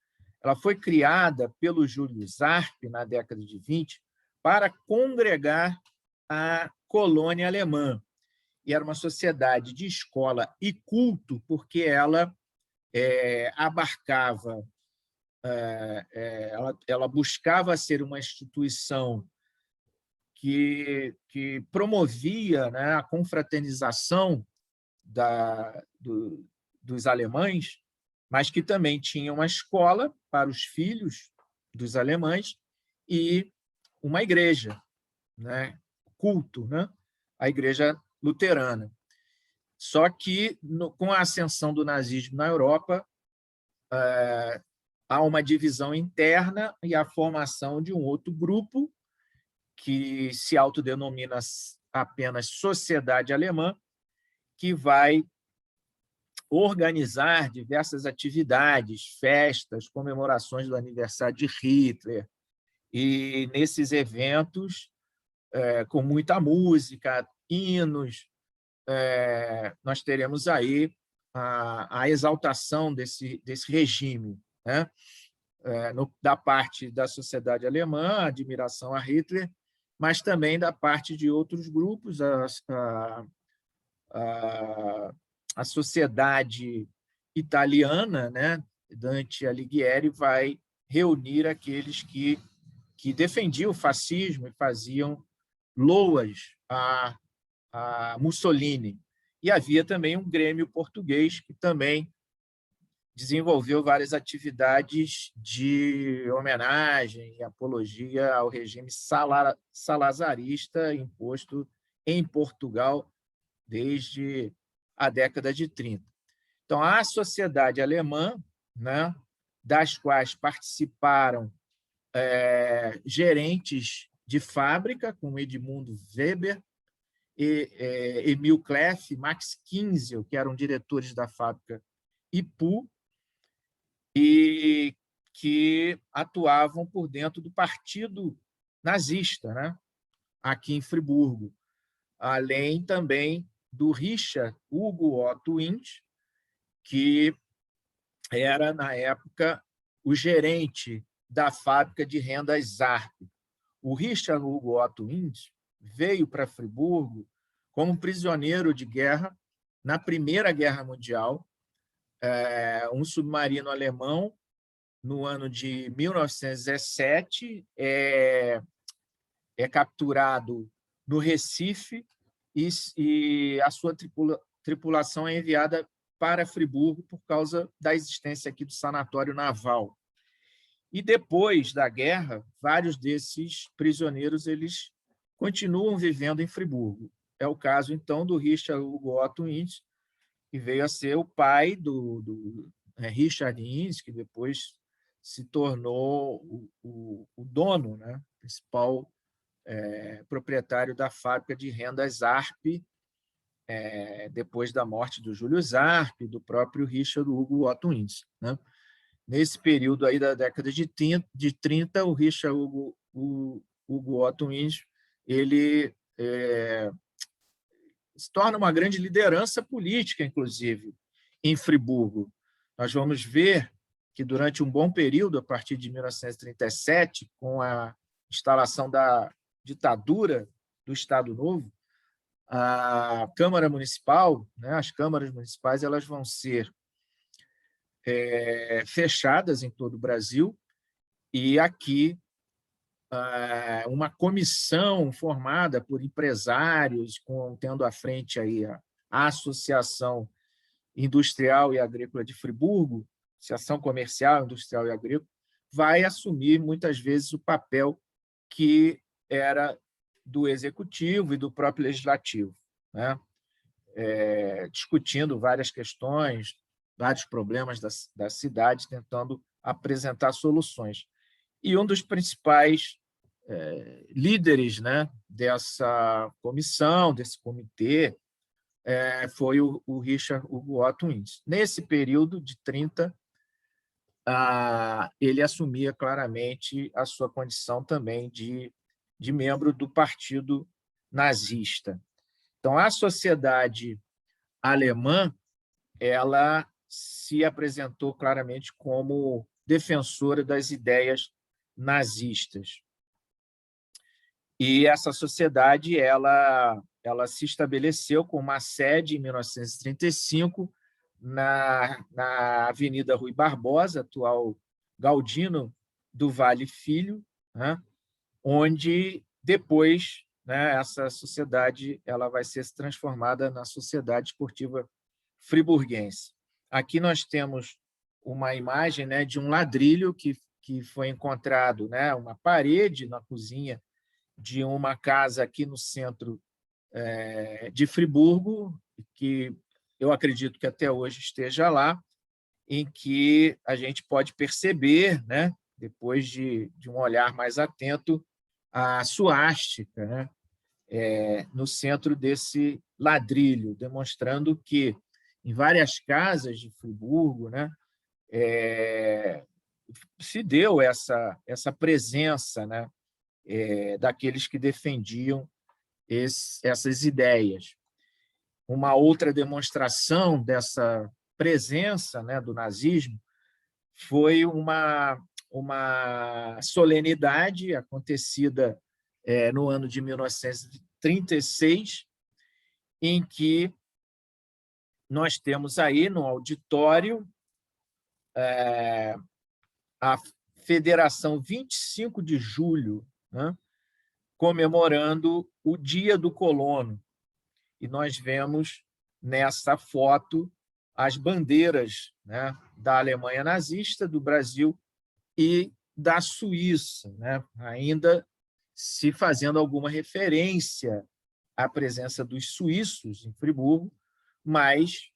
S1: ela foi criada pelo Júlio Zarp na década de 20 para congregar a colônia alemã. E era uma sociedade de escola e culto, porque ela abarcava, ela buscava ser uma instituição que promovia, né, a confraternização dos alemães, mas que também tinha uma escola para os filhos dos alemães e uma igreja, né, culto, né, a igreja luterana. Só que, com a ascensão do nazismo na Europa, há uma divisão interna e a formação de um outro grupo que se autodenomina apenas Sociedade Alemã, que vai organizar diversas atividades, festas, comemorações do aniversário de Hitler. E, nesses eventos, com muita música, hinos, nós teremos aí a exaltação desse regime, né? Da parte da sociedade alemã, a admiração a Hitler, mas também da parte de outros grupos, a sociedade italiana, né? Dante Alighieri vai reunir aqueles que defendiam o fascismo e faziam loas a Mussolini. E havia também um grêmio português que também desenvolveu várias atividades de homenagem e apologia ao regime salazarista imposto em Portugal desde a década de 30. Então, a sociedade alemã, né, das quais participaram gerentes de fábrica, como Edmundo Weber, Emil Kleff, Max Kinzel, que eram diretores da fábrica Ipu, e que atuavam por dentro do partido nazista, né, aqui em Friburgo, além também do Richard Hugo Otto Windt, que era, na época, o gerente da fábrica de rendas Zarp. O Richard Hugo Otto Windt veio para Friburgo como prisioneiro de guerra na Primeira Guerra Mundial, um submarino alemão, no ano de 1917, é capturado no Recife e a sua tripulação é enviada para Friburgo por causa da existência aqui do sanatório naval. E depois da guerra, vários desses prisioneiros eles continuam vivendo em Friburgo. É o caso, então, do Richard Hugo Otto Ince, que veio a ser o pai do Richard Ince, que depois se tornou o dono, né, principal proprietário da fábrica de rendas Arp, depois da morte do Júlio Arp, do próprio Richard Hugo Otto Ince, né? Nesse período aí da década de 30, o Richard Hugo Otto Ince, ele se torna uma grande liderança política, inclusive, em Friburgo. Nós vamos ver que, durante um bom período, a partir de 1937, com a instalação da ditadura do Estado Novo, a Câmara Municipal, né, as câmaras municipais, elas vão ser fechadas em todo o Brasil, e aqui uma comissão formada por empresários, tendo à frente aí a Associação Industrial e Agrícola de Friburgo, Associação Comercial, Industrial e Agrícola, vai assumir muitas vezes o papel que era do Executivo e do próprio Legislativo, né? Discutindo várias questões, vários problemas da cidade, tentando apresentar soluções. E um dos principais líderes, né, dessa comissão, desse comitê, foi o Richard Hugo Otto Ince. Nesse período de 30, ele assumia claramente a sua condição também de membro do partido nazista. Então, a sociedade alemã, ela se apresentou claramente como defensora das ideias nazistas. E essa sociedade ela se estabeleceu com uma sede em 1935 na Avenida Rui Barbosa, atual Galdino do Vale Filho, né? Onde depois, né, essa sociedade ela vai ser transformada na Sociedade Esportiva Friburguense. Aqui nós temos uma imagem, né, de um ladrilho que foi encontrado, né, uma parede na cozinha de uma casa aqui no centro de Friburgo, que eu acredito que até hoje esteja lá, em que a gente pode perceber, né, depois de um olhar mais atento, a suástica, né, no centro desse ladrilho, demonstrando que, em várias casas de Friburgo, né, se deu essa presença, né, daqueles que defendiam essas ideias. Uma outra demonstração dessa presença, né, do nazismo foi uma solenidade acontecida no ano de 1936, em que nós temos aí no auditório a Federação 25 de Julho, né, comemorando o Dia do Colono. E nós vemos nessa foto as bandeiras, né, da Alemanha nazista, do Brasil e da Suíça, né, ainda se fazendo alguma referência à presença dos suíços em Friburgo, mas,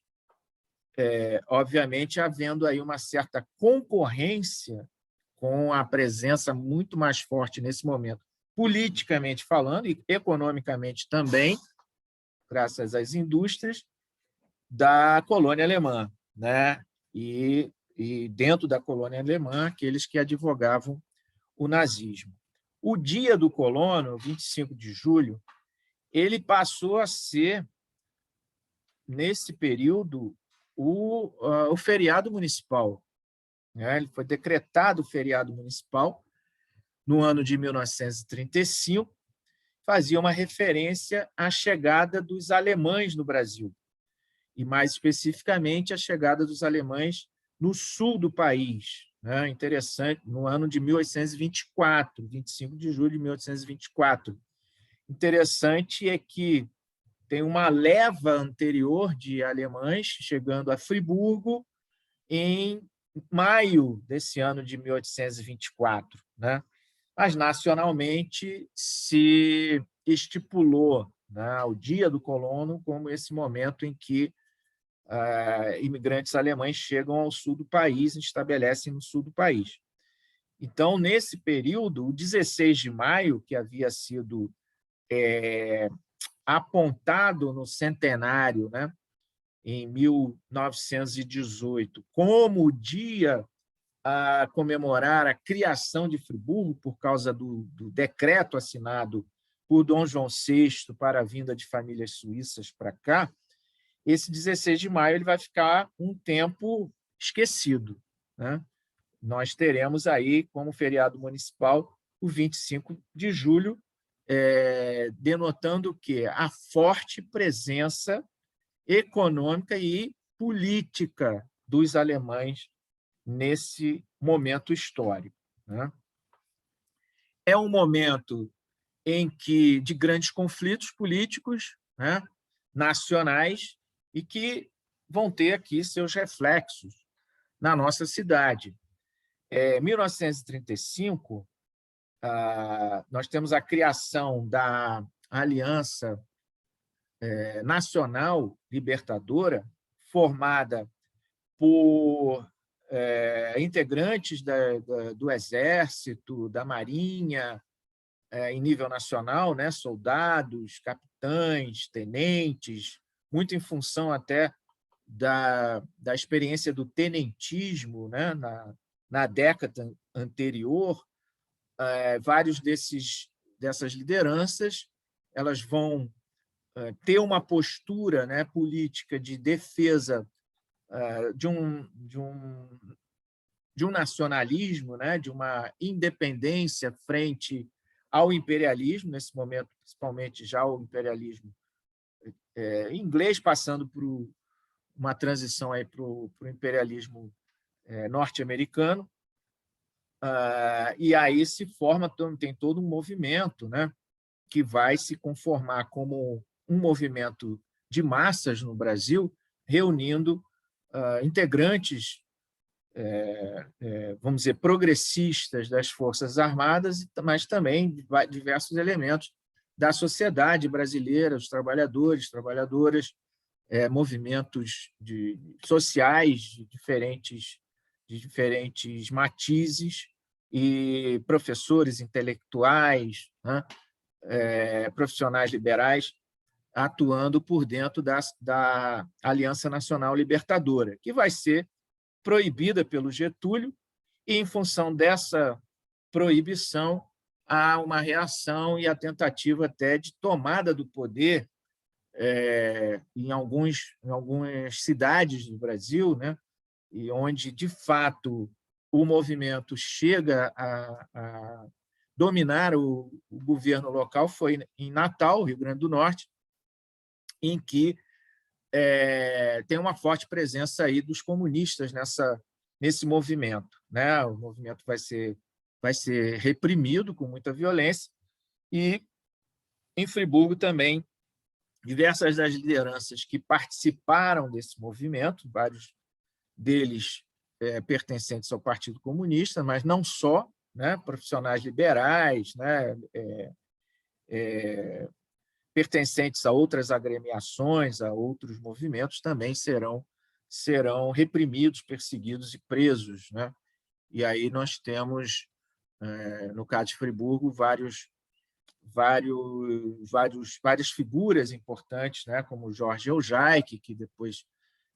S1: obviamente, havendo aí uma certa concorrência com a presença muito mais forte nesse momento, politicamente falando e economicamente também, graças às indústrias da colônia alemã, né? E dentro da colônia alemã, aqueles que advogavam o nazismo. O Dia do Colono, 25 de julho, ele passou a ser, nesse período, o feriado municipal, né? Ele foi decretado feriado municipal no ano de 1935, fazia uma referência à chegada dos alemães no Brasil. e, mais especificamente, a chegada dos alemães no sul do país, né? Interessante, no ano de 1824, 25 de julho de 1824. Interessante é que tem uma leva anterior de alemães chegando a Friburgo em maio desse ano de 1824, né? Mas, nacionalmente, se estipulou, né, o Dia do Colono como esse momento em que imigrantes alemães chegam ao sul do país e estabelecem no sul do país. Então, nesse período, o 16 de maio, que havia sido apontado no centenário, né, em 1918, como o dia a comemorar a criação de Friburgo, por causa do decreto assinado por Dom João VI para a vinda de famílias suíças para cá, esse 16 de maio ele vai ficar um tempo esquecido, né? Nós teremos aí, como feriado municipal, o 25 de julho, denotando o quê? A forte presença econômica e política dos alemães nesse momento histórico, né? É um momento em que de grandes conflitos políticos, né, nacionais, e que vão ter aqui seus reflexos na nossa cidade. Em 1935, nós temos a criação da Aliança Nacional Libertadora, formada por integrantes do Exército, da Marinha, em nível nacional, né, soldados, capitães, tenentes, muito em função até da experiência do tenentismo, né, na década anterior. Vários dessas lideranças elas vão ter uma postura, né, política de defesa de um nacionalismo, né, de uma independência frente ao imperialismo, nesse momento, principalmente já o imperialismo inglês, passando por uma transição para o imperialismo norte-americano. E aí se forma, tem todo um movimento, né, que vai se conformar como um movimento de massas no Brasil, reunindo integrantes, vamos dizer, progressistas das Forças Armadas, mas também diversos elementos da sociedade brasileira, os trabalhadores, trabalhadoras, movimentos sociais de diferentes matizes, e professores intelectuais, né, profissionais liberais, atuando por dentro da Aliança Nacional Libertadora, que vai ser proibida pelo Getúlio, e, em função dessa proibição, há uma reação e a tentativa até de tomada do poder em algumas cidades do Brasil, né, e onde, de fato, o movimento chega a dominar o governo local, foi em Natal, Rio Grande do Norte, em que tem uma forte presença aí dos comunistas nesse movimento, né? O movimento vai ser reprimido com muita violência, e em Friburgo também diversas das lideranças que participaram desse movimento, vários deles pertencentes ao Partido Comunista, mas não só, né? Profissionais liberais, né? Pertencentes a outras agremiações, a outros movimentos, também serão reprimidos, perseguidos e presos, né? E aí nós temos, no caso de Friburgo, várias figuras importantes, né? Como Jorge Eujaique,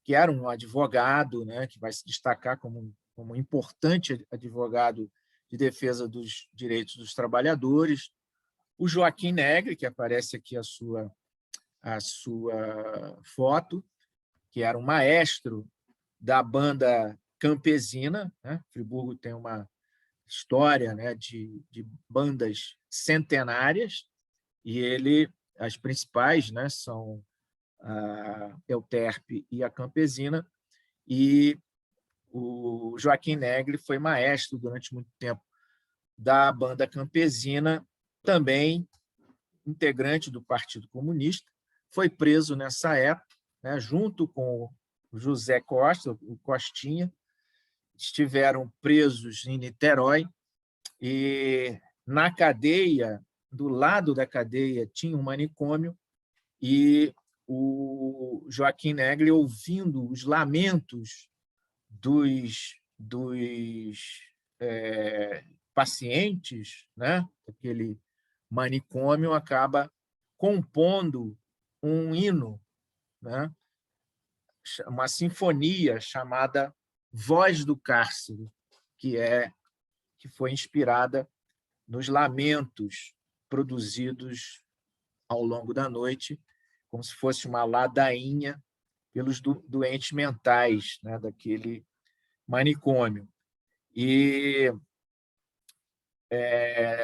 S1: que era um advogado, né? Que vai se destacar como um importante advogado de defesa dos direitos dos trabalhadores. O Joaquim Negre, que aparece aqui a sua foto, que era um maestro da banda campesina, né? Friburgo tem uma história, né, de bandas centenárias, e as principais, né, são a Euterpe e a Campesina, e o Joaquim Negri foi maestro durante muito tempo da banda Campesina, também integrante do Partido Comunista, foi preso nessa época, né, junto com o José Costa, o Costinha, estiveram presos em Niterói, e na cadeia, do lado da cadeia, tinha um manicômio, e o Joaquim Negri, ouvindo os lamentos dos pacientes, né, daquele manicômio, acaba compondo um hino, né, uma sinfonia chamada Voz do Cárcere, que foi inspirada nos lamentos produzidos ao longo da noite, como se fosse uma ladainha pelos doentes mentais, né, daquele manicômio. E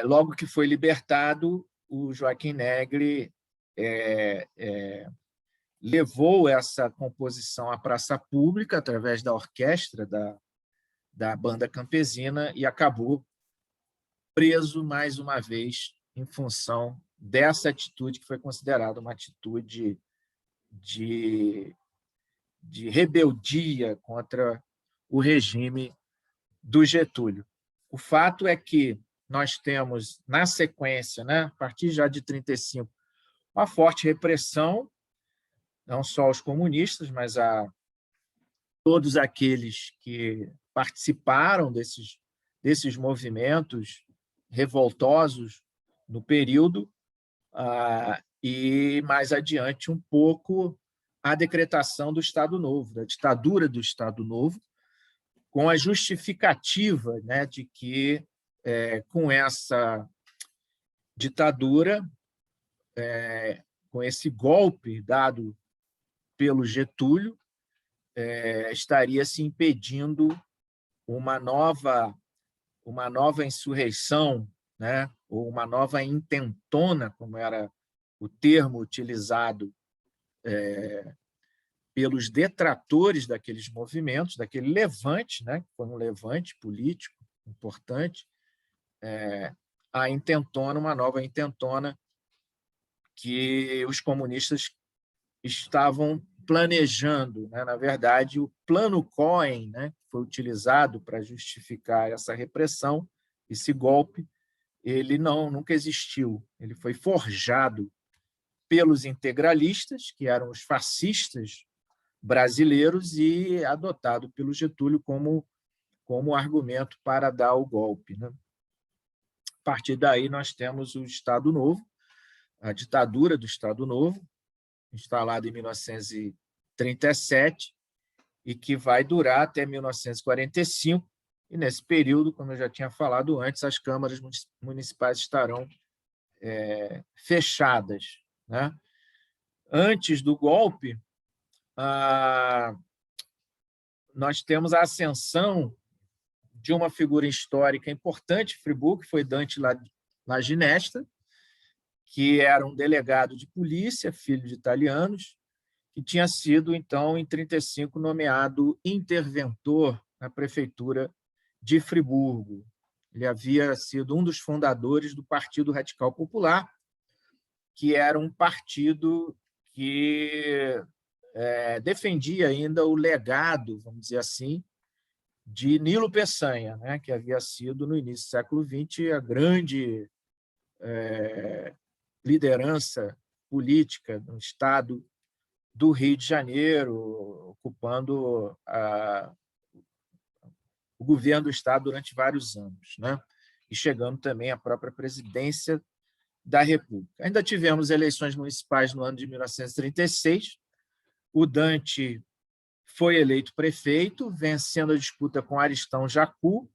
S1: logo que foi libertado, o Joaquim Negri levou essa composição à praça pública através da orquestra da banda campesina e acabou preso mais uma vez em função dessa atitude que foi considerada uma atitude de rebeldia contra o regime do Getúlio. O fato é que nós temos, na sequência, né, a partir já de 1935, uma forte repressão, não só aos comunistas, mas a todos aqueles que participaram desses movimentos revoltosos no período, e, mais adiante, um pouco, a decretação do Estado Novo, da ditadura do Estado Novo, com a justificativa, né, de que, com essa ditadura, com esse golpe dado pelo Getúlio, estaria se impedindo uma nova insurreição, né, ou uma nova intentona, como era o termo utilizado pelos detratores daqueles movimentos, daquele levante, né, que foi um levante político importante, uma nova intentona que os comunistas estavam planejando, né? Na verdade, o plano Cohen, né, que foi utilizado para justificar essa repressão, esse golpe, ele nunca existiu. Ele foi forjado pelos integralistas, que eram os fascistas brasileiros, e adotado pelo Getúlio como argumento para dar o golpe, né? A partir daí, nós temos o Estado Novo, a ditadura do Estado Novo, instalada em 1937, e que vai durar até 1945, e nesse período, como eu já tinha falado antes, as câmaras municipais estarão fechadas, né? Antes do golpe, nós temos a ascensão de uma figura histórica importante em Friburgo, que foi Dante Laginesta, que era um delegado de polícia, filho de italianos, que tinha sido, então, em 1935, nomeado interventor na prefeitura de Friburgo. Ele havia sido um dos fundadores do Partido Radical Popular, que era um partido que defendia ainda o legado, vamos dizer assim, de Nilo Peçanha, né, que havia sido, no início do século XX, a grande liderança política no estado do Rio de Janeiro, ocupando o governo do estado durante vários anos, né, e chegando também à própria presidência da República. Ainda tivemos eleições municipais no ano de 1936. O Dante foi eleito prefeito, vencendo a disputa com Aristão Jacu,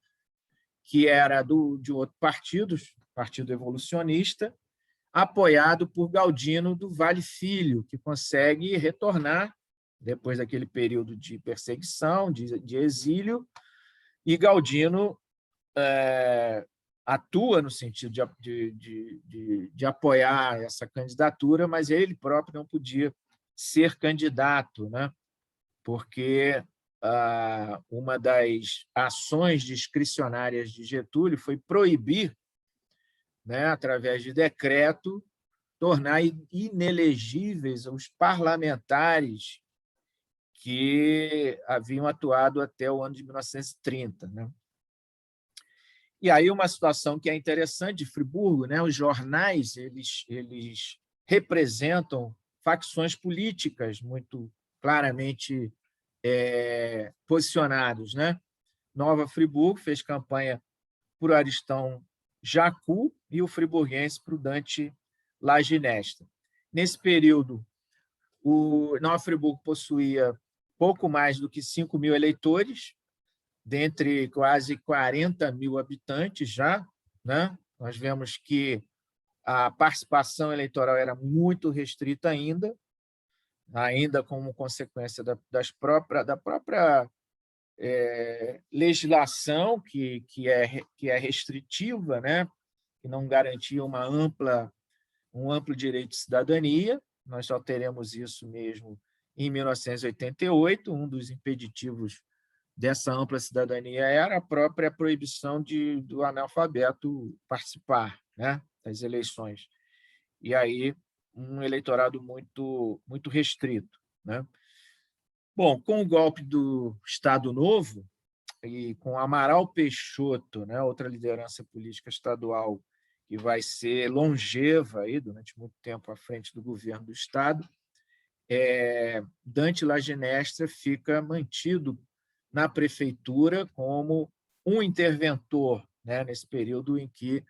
S1: que era de outro partido, Partido Evolucionista, apoiado por Galdino do Vale Filho, que consegue retornar depois daquele período de perseguição, de exílio, e Galdino atua no sentido de apoiar essa candidatura, mas ele próprio não podia ser candidato, né? Porque uma das ações discricionárias de Getúlio foi proibir, né, através de decreto, tornar inelegíveis os parlamentares que haviam atuado até o ano de 1930, né? E aí uma situação que é interessante de Friburgo, né? Os jornais eles representam facções políticas muito claramente posicionados, né? Nova Friburgo fez campanha por Aristão Jacu e o friburguense para o Dante Laginestra. Nesse período, o Nova Friburgo possuía pouco mais do que 5.000 eleitores, dentre quase 40.000 habitantes já, né? Nós vemos que a participação eleitoral era muito restrita ainda como consequência da própria legislação que é restritiva, né? Que não garantia um amplo direito de cidadania. Nós só teremos isso mesmo em 1988. Um dos impeditivos dessa ampla cidadania era a própria proibição do analfabeto participar, né, das eleições. E aí um eleitorado muito restrito, né? Bom, com o golpe do Estado Novo e com Amaral Peixoto, né, outra liderança política estadual que vai ser longeva aí durante muito tempo à frente do governo do Estado, Dante Laginestra fica mantido na prefeitura como um interventor, né, nesse período em que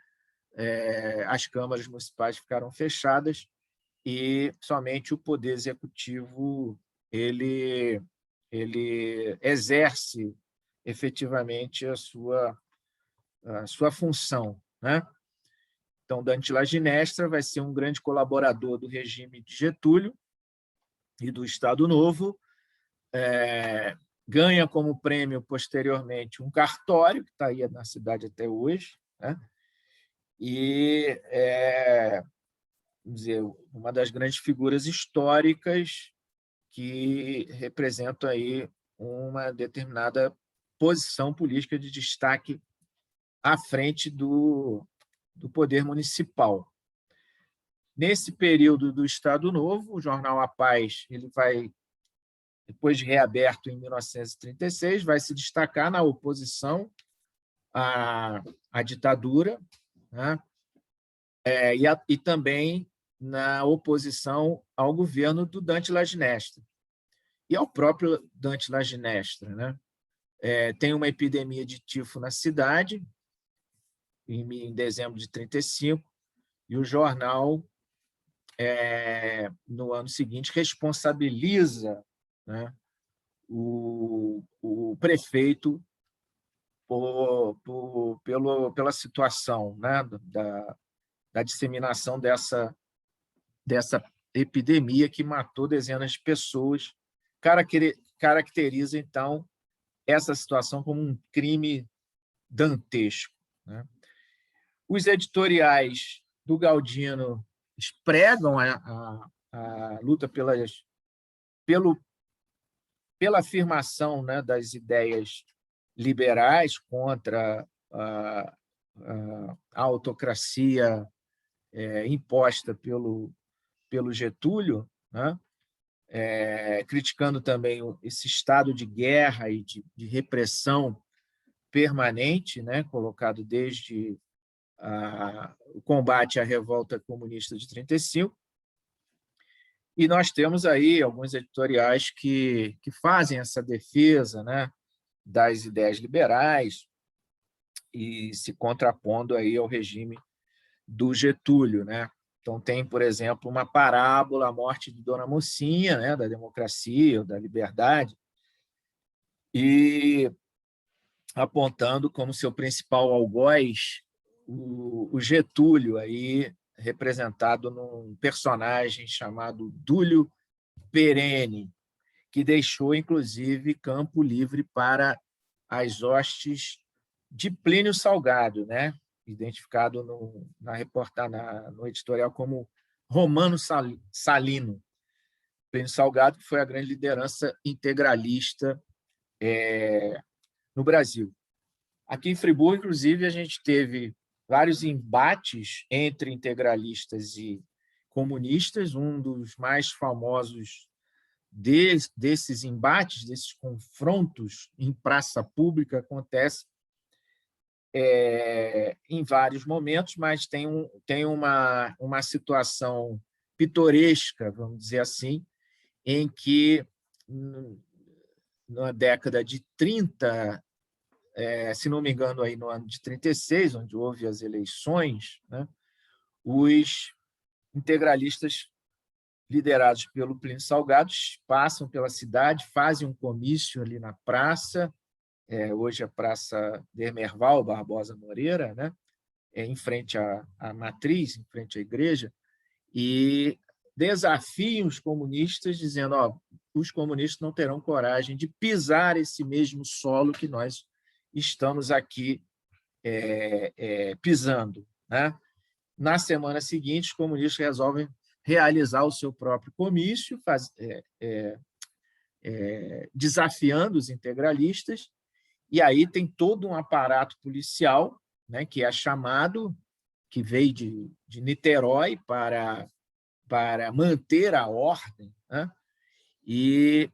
S1: as câmaras municipais ficaram fechadas e somente o poder executivo ele exerce efetivamente a sua função, né? Então, Dante Laginestra vai ser um grande colaborador do regime de Getúlio e do Estado Novo, ganha como prêmio, posteriormente, um cartório, que está aí na cidade até hoje, né? E vamos dizer, uma das grandes figuras históricas que representam aí uma determinada posição política de destaque à frente do poder municipal. Nesse período do Estado Novo, o jornal A Paz ele vai, depois de reaberto em 1936, vai se destacar na oposição à ditadura, né? E também na oposição ao governo do Dante Laginestra e ao próprio Dante Laginestra, né? Tem uma epidemia de tifo na cidade, em dezembro de 1935, e o jornal, no ano seguinte, responsabiliza, né, o prefeito pela situação, né, da disseminação dessa epidemia que matou dezenas de pessoas. Caracteriza, então, essa situação como um crime dantesco, né? Os editoriais do Galdino pregam a luta pela afirmação, né, das ideias liberais contra a autocracia imposta pelo Getúlio, né? Criticando também esse estado de guerra e de repressão permanente, né, colocado desde o combate à revolta comunista de 1935. E nós temos aí alguns editoriais que fazem essa defesa, né, das ideias liberais e se contrapondo aí ao regime do Getúlio, né? Então tem, por exemplo, uma parábola, a morte de Dona Mocinha, né, da democracia ou da liberdade, e apontando como seu principal algoz o Getúlio, aí representado num personagem chamado Dúlio Perene, que deixou, inclusive, campo livre para as hostes de Plínio Salgado, né? Identificado no editorial como Romano Salino, Plínio Salgado, que foi a grande liderança integralista no Brasil. Aqui em Friburgo, inclusive, a gente teve vários embates entre integralistas e comunistas. Um dos mais famosos desses embates, desses confrontos em praça pública, acontece em vários momentos, mas tem uma situação pitoresca, vamos dizer assim, em que, na década de 30, se não me engano, aí no ano de 36, onde houve as eleições, né, os integralistas liderados pelo Plínio Salgado passam pela cidade, fazem um comício ali na praça, hoje a Praça Demerval Barbosa Moreira, né, em frente à matriz, em frente à igreja, e desafiam os comunistas, dizendo: os comunistas não terão coragem de pisar esse mesmo solo que nós estamos aqui pisando, né? Na semana seguinte, os comunistas resolvem realizar o seu próprio comício, desafiando os integralistas, e aí tem todo um aparato policial, né, que é chamado, que veio de Niterói para manter a ordem, né? E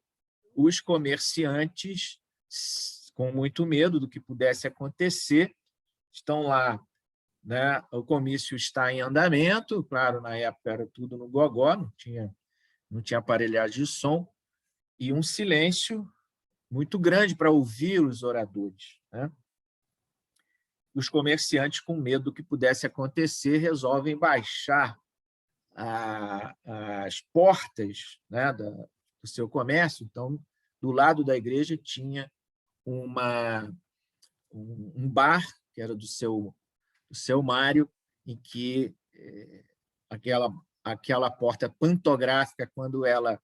S1: os comerciantes, com muito medo do que pudesse acontecer, estão lá, né? O comício está em andamento, claro, na época era tudo no gogó, não tinha aparelhagem de som, e um silêncio muito grande para ouvir os oradores, né? Os comerciantes, com medo do que pudesse acontecer, resolvem baixar as portas, né, do seu comércio. Então, do lado da igreja tinha um bar, que era do seu Mário, em que aquela porta pantográfica, quando ela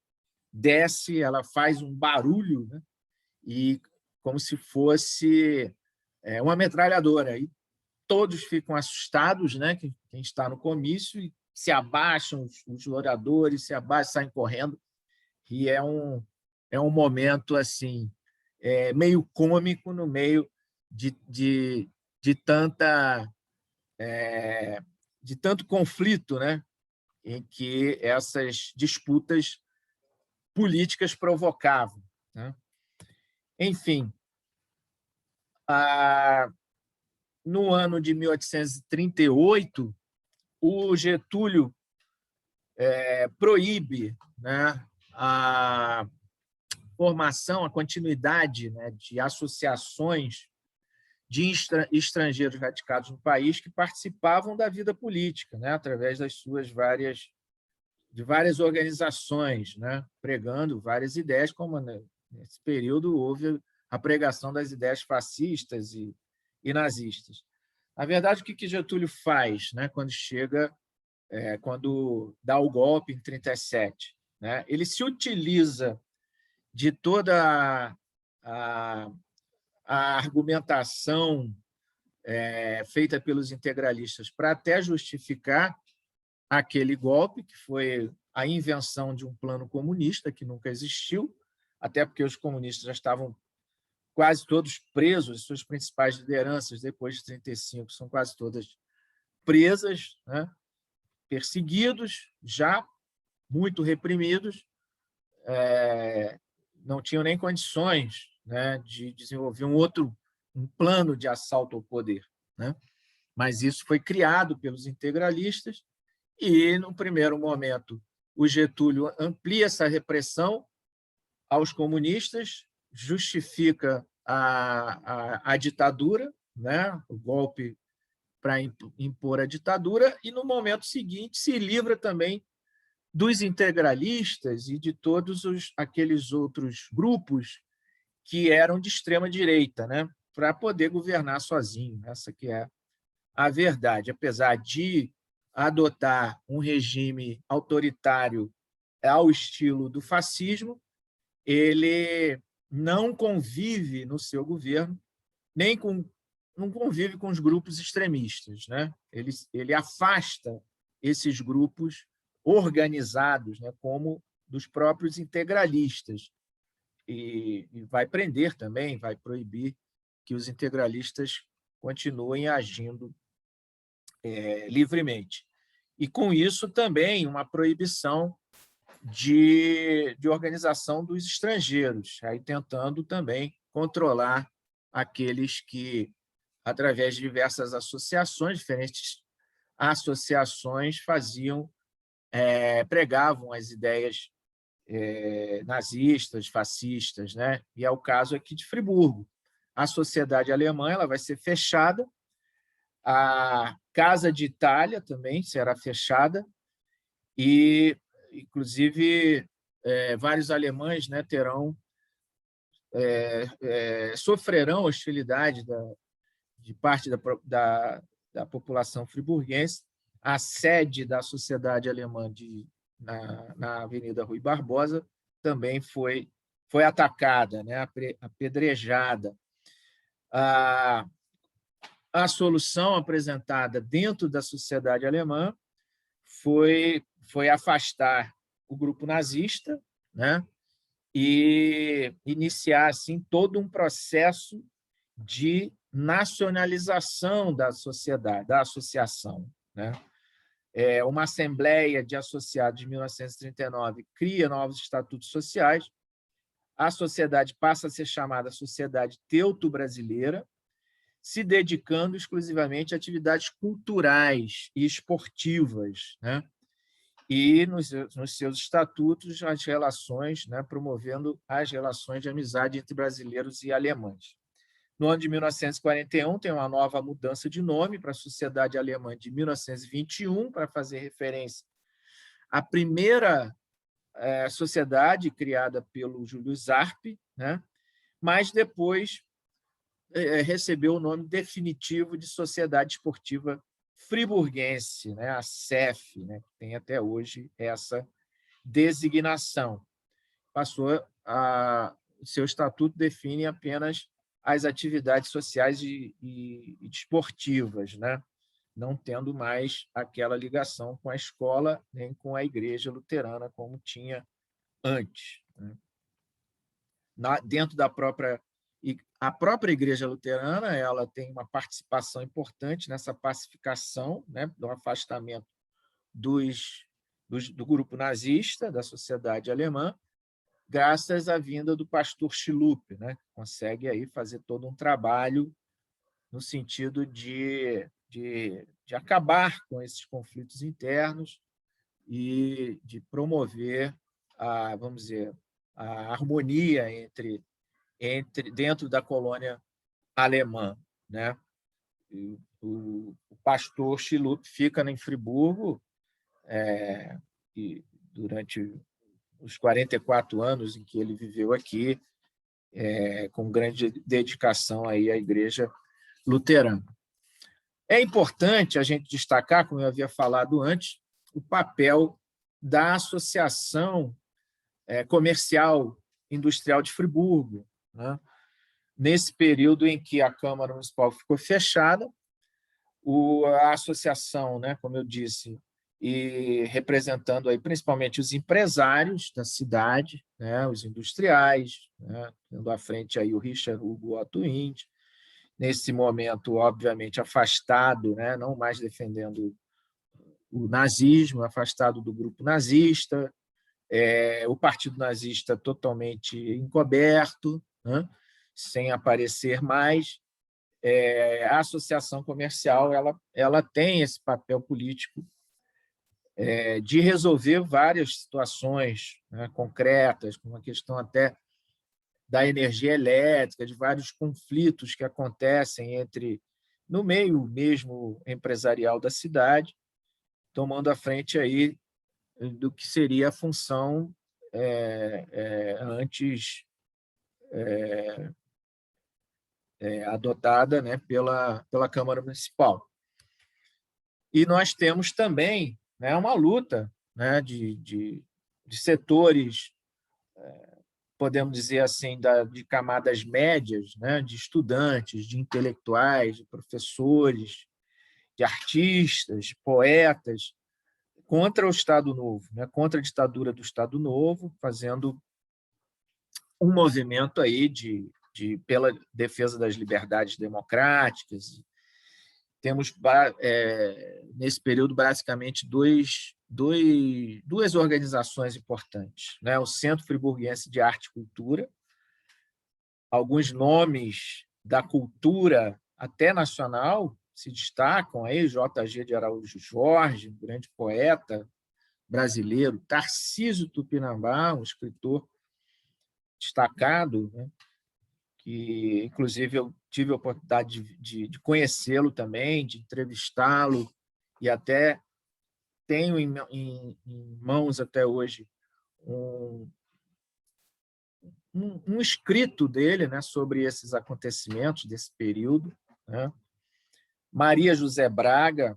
S1: desce, ela faz um barulho, né? E como se fosse uma metralhadora. E todos ficam assustados, né? Quem está no comício, e se abaixam, os oradores se abaixam, saem correndo. E é um momento assim meio cômico no meio de tanto conflito, né? Em que essas disputas políticas provocavam, né? Enfim, no ano de 1838, o Getúlio proíbe, né, a formação, a continuidade, né, de associações de estrangeiros radicados no país que participavam da vida política, né, através das suas várias organizações, né, pregando várias ideias, como nesse período houve a pregação das ideias fascistas e nazistas. Na verdade, o que Getúlio faz, né, quando dá o golpe em 37, né? Ele se utiliza de toda a argumentação feita pelos integralistas para até justificar aquele golpe, que foi a invenção de um plano comunista que nunca existiu, até porque os comunistas já estavam quase todos presos, suas principais lideranças, depois de 35, são quase todas presas, né? Perseguidos, já muito reprimidos, não tinham nem condições, né, de desenvolver um plano de assalto ao poder, né? Mas isso foi criado pelos integralistas e, no primeiro momento, o Getúlio amplia essa repressão aos comunistas, justifica a ditadura, né, o golpe para impor a ditadura, e, no momento seguinte, se livra também dos integralistas e de todos aqueles outros grupos que eram de extrema-direita, né, para poder governar sozinho. Essa que é a verdade. Apesar de adotar um regime autoritário ao estilo do fascismo, ele não convive no seu governo, não convive com os grupos extremistas, né? Ele afasta esses grupos organizados, né, como dos próprios integralistas. E vai prender também, vai proibir que os integralistas continuem agindo livremente. E, com isso, também uma proibição de organização dos estrangeiros, aí tentando também controlar aqueles que, através de diversas associações, diferentes associações, pregavam as ideias nazistas, fascistas, né? E é o caso aqui de Friburgo. A sociedade alemã ela vai ser fechada, a Casa de Itália também será fechada, e, inclusive, vários alemães, né, sofrerão hostilidade de parte da população friburguense. A sede da Sociedade Alemã na Avenida Rui Barbosa também foi atacada, né, apedrejada. A solução apresentada dentro da sociedade alemã foi afastar o grupo nazista, né, e iniciar assim todo um processo de nacionalização da sociedade, da associação, né? Uma Assembleia de Associados de 1939 cria novos estatutos sociais, a sociedade passa a ser chamada Sociedade Teuto-Brasileira, se dedicando exclusivamente a atividades culturais e esportivas, né? E, nos seus estatutos, as relações, né, promovendo as relações de amizade entre brasileiros e alemães. No ano de 1941, tem uma nova mudança de nome para a Sociedade Alemã de 1921, para fazer referência à primeira sociedade criada pelo Júlio Zarp, né? Mas depois recebeu o nome definitivo de Sociedade Esportiva Friburguense, né? A SEF, né? Que tem até hoje essa designação. O seu estatuto define apenas as atividades sociais e desportivas, né? Não tendo mais aquela ligação com a escola nem com a Igreja Luterana como tinha antes, né? Dentro da própria Igreja Luterana, ela tem uma participação importante nessa pacificação, né, do afastamento do grupo nazista, da sociedade alemã, graças à vinda do pastor Schlup, né, que consegue aí fazer todo um trabalho no sentido de acabar com esses conflitos internos e de promover vamos dizer, a harmonia dentro da colônia alemã, né? O pastor Schlup fica em Friburgo e durante os 44 anos em que ele viveu aqui, com grande dedicação aí à Igreja Luterana. É importante a gente destacar, como eu havia falado antes, o papel da Associação Comercial Industrial de Friburgo, né? Nesse período em que a Câmara Municipal ficou fechada, a associação, né, como eu disse, e representando aí principalmente os empresários da cidade, né, os industriais, né, tendo à frente aí o Richard Hugo Otto Wind, nesse momento, obviamente, afastado, né, não mais defendendo o nazismo, afastado do grupo nazista, o partido nazista totalmente encoberto, né, sem aparecer mais. A associação comercial ela tem esse papel político de resolver várias situações, né, concretas, como a questão até da energia elétrica, de vários conflitos que acontecem no meio mesmo empresarial da cidade, tomando à frente aí do que seria a função antes adotada, né, pela Câmara Municipal. E nós temos também, né, uma luta, né, de setores, podemos dizer assim, de camadas médias, né, de estudantes, de intelectuais, de professores, de artistas, poetas, contra o Estado Novo, né? Contra a ditadura do Estado Novo, fazendo um movimento aí pela defesa das liberdades democráticas. Temos, nesse período, basicamente, duas organizações importantes, né? O Centro Friburguense de Arte e Cultura, alguns nomes da cultura até nacional se destacam, aí J.G. de Araújo Jorge, um grande poeta brasileiro, Tarcísio Tupinambá, um escritor destacado, né? Que, inclusive, eu tive a oportunidade de conhecê-lo também, de entrevistá-lo, e até tenho em mãos até hoje um escrito dele, né, sobre esses acontecimentos desse período, né? Maria José Braga,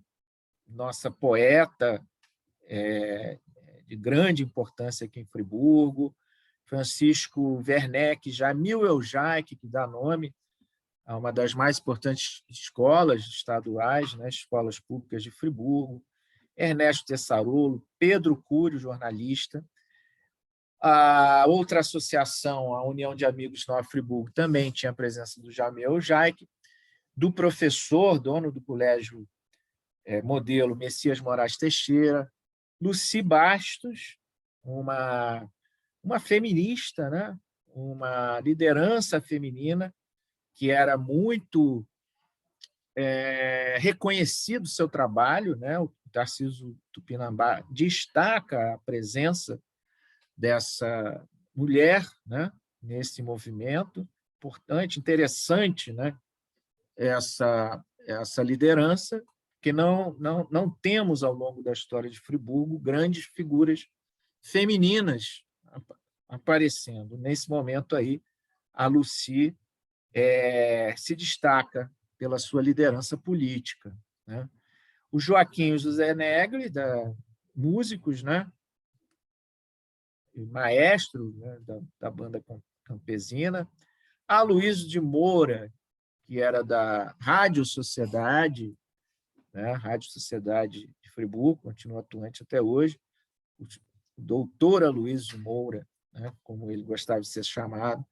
S1: nossa poeta de grande importância aqui em Friburgo, Francisco Werneck, Jamil Eljaic, que dá nome a uma das mais importantes escolas estaduais, né, escolas públicas de Friburgo, Ernesto Tessarolo, Pedro Curio, jornalista. A outra associação, a União de Amigos Nova Friburgo, também tinha a presença do Jamil Eljaic, do professor, dono do colégio modelo Messias Moraes Teixeira, Luci Bastos, uma feminista, né? Uma liderança feminina que era muito reconhecido o seu trabalho, né? O Tarcísio Tupinambá destaca a presença dessa mulher, né? Nesse movimento importante, interessante, né? Essa liderança que não temos ao longo da história de Friburgo grandes figuras femininas aparecendo. Nesse momento aí, a Luci se destaca pela sua liderança política, né? O Joaquim e o José Negri, músicos, né? Maestro, né? da banda campesina, Aloysio de Moura, que era da Rádio Sociedade, né? Rádio Sociedade de Friburgo, continua atuante até hoje, o doutor Aloysio de Moura, né? Como ele gostava de ser chamado,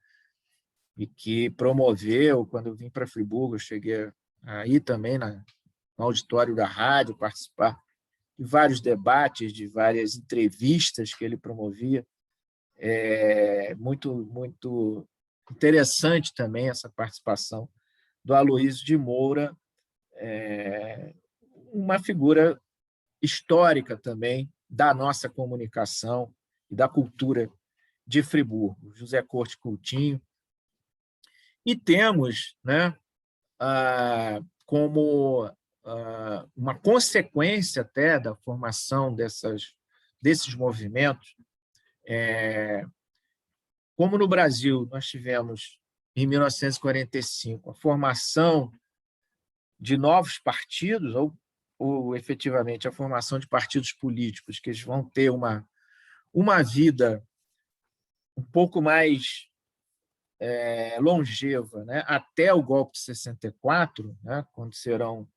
S1: e que promoveu, quando eu vim para Friburgo, eu cheguei aí também no auditório da rádio, participar de vários debates, de várias entrevistas que ele promovia. Muito interessante também essa participação do Aloysio de Moura, uma figura histórica também da nossa comunicação e da cultura de Friburgo. José Corte Coutinho. E temos, né, como uma consequência até da formação desses movimentos, como no Brasil nós tivemos, em 1945, a formação de novos partidos, ou efetivamente a formação de partidos políticos, que eles vão ter uma vida um pouco mais longeva, né? Até o golpe de 64, né? Quando serão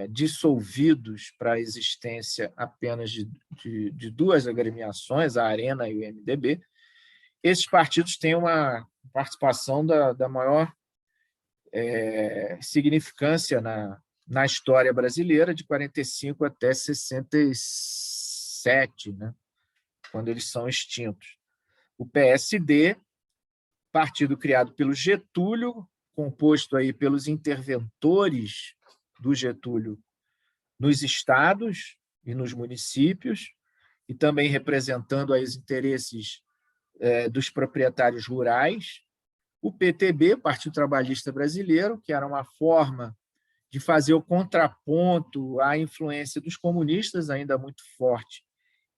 S1: dissolvidos para a existência apenas de duas agremiações, a Arena e o MDB. Esses partidos têm uma participação da maior significância na história brasileira, de 45 até 67, né? Quando eles são extintos. O PSD, partido criado pelo Getúlio, composto aí pelos interventores do Getúlio nos estados e nos municípios, e também representando os interesses dos proprietários rurais. O PTB, Partido Trabalhista Brasileiro, que era uma forma de fazer o contraponto à influência dos comunistas, ainda muito forte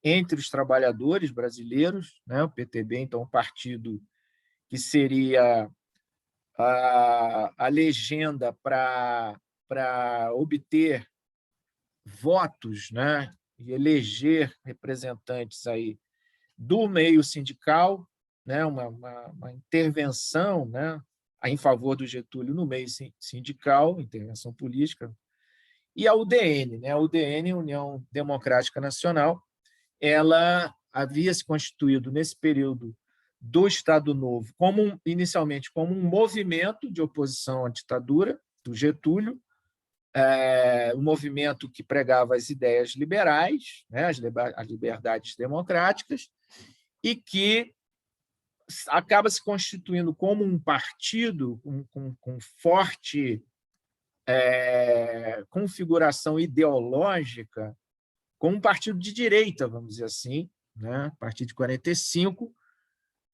S1: entre os trabalhadores brasileiros, né? O PTB, então, um partido que seria a legenda para obter votos, né? E eleger representantes aí do meio sindical, né? Uma intervenção, né? Em favor do Getúlio no meio sindical, intervenção política, E a UDN, né? A UDN, União Democrática Nacional, ela havia se constituído nesse período do Estado Novo, inicialmente como um movimento de oposição à ditadura do Getúlio, um movimento que pregava as ideias liberais, né, as liberdades democráticas, e que acaba se constituindo como um partido com forte configuração ideológica, como um partido de direita, vamos dizer assim, né, a partir de 45,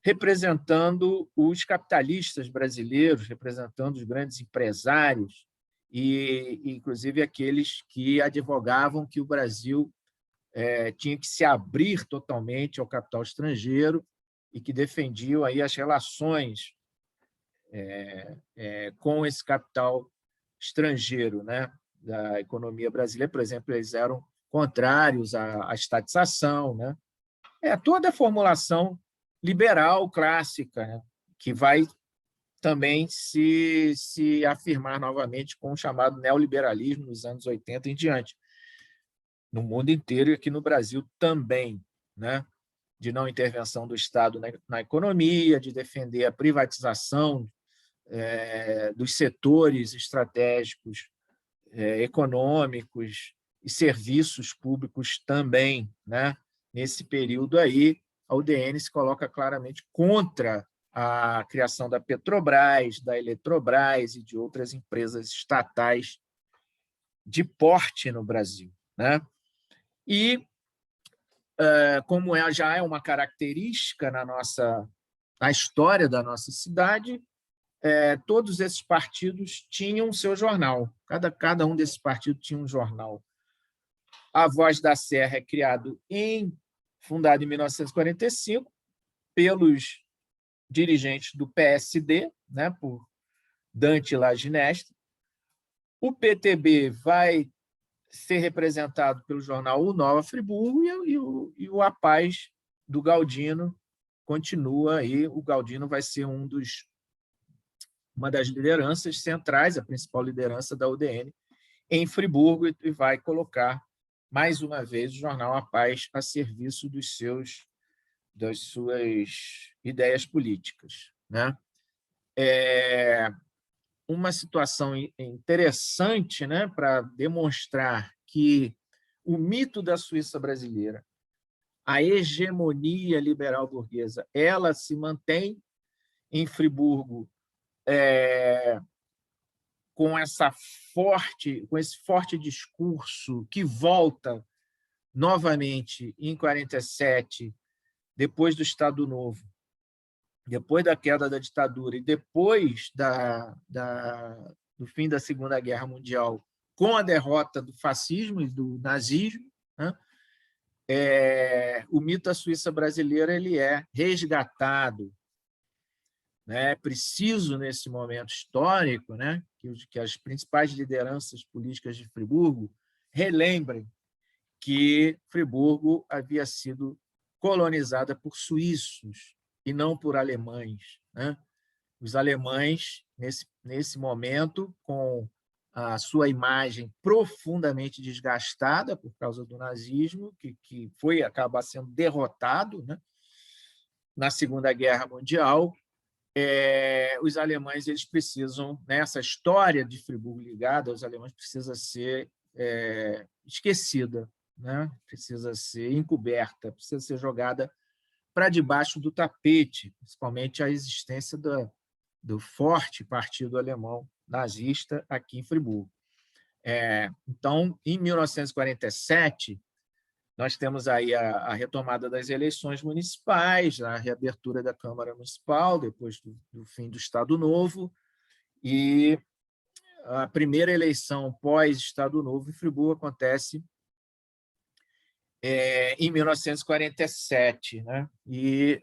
S1: representando os capitalistas brasileiros, representando os grandes empresários e, inclusive, aqueles que advogavam que o Brasil tinha que se abrir totalmente ao capital estrangeiro e que defendiam aí as relações com esse capital estrangeiro, né, da economia brasileira. Por exemplo, eles eram contrários à estatização, né? Toda a formulação liberal clássica, né, que vai também se afirmar novamente com o chamado neoliberalismo nos anos 80 em diante, no mundo inteiro e aqui no Brasil também, né? De não intervenção do Estado na economia, de defender a privatização dos setores estratégicos econômicos e serviços públicos também, né? Nesse período aí, a UDN se coloca claramente contra a criação da Petrobras, da Eletrobras e de outras empresas estatais de porte no Brasil, né? E, como já é uma característica na história da nossa cidade, todos esses partidos tinham seu jornal. Cada um desses partidos tinha um jornal. A Voz da Serra é fundado em 1945 pelos dirigentes do PSD, né, por Dante Laginesta. O PTB vai ser representado pelo jornal O Nova Friburgo e o A Paz do Galdino continua aí. O Galdino vai ser uma das lideranças centrais, a principal liderança da UDN em Friburgo, e vai colocar mais uma vez o jornal A Paz a serviço das suas ideias políticas, né? Uma situação interessante, né, para demonstrar que o mito da Suíça brasileira, a hegemonia liberal burguesa, ela se mantém em Friburgo com esse forte discurso que volta novamente em 47, depois do Estado Novo, depois da queda da ditadura e depois do fim da Segunda Guerra Mundial, com a derrota do fascismo e do nazismo, né? O mito da Suíça brasileira ele é resgatado. É preciso, nesse momento histórico, né, que as principais lideranças políticas de Friburgo relembrem que Friburgo havia sido colonizada por suíços e não por alemães, né? Os alemães, nesse momento, com a sua imagem profundamente desgastada por causa do nazismo, que foi acabar sendo derrotado, né, na Segunda Guerra Mundial, os alemães eles precisam, nessa história de Friburgo ligada aos alemães, precisa ser esquecida, né? Precisa ser encoberta, precisa ser jogada para debaixo do tapete, principalmente a existência do forte partido alemão nazista aqui em Friburgo. Então, em 1947, nós temos aí a retomada das eleições municipais, a reabertura da Câmara Municipal, depois do fim do Estado Novo, e a primeira eleição pós-Estado Novo em Friburgo acontece em 1947, né? E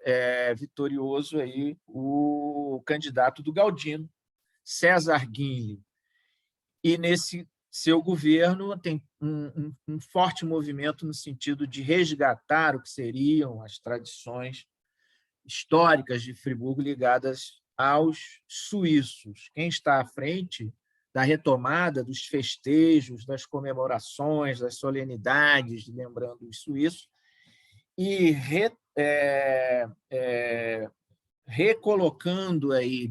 S1: vitorioso aí o candidato do Galdino, César Guinle. E nesse seu governo tem um forte movimento no sentido de resgatar o que seriam as tradições históricas de Friburgo ligadas aos suíços. Quem está à frente da retomada dos festejos, das comemorações, das solenidades, lembrando os suíços, e recolocando aí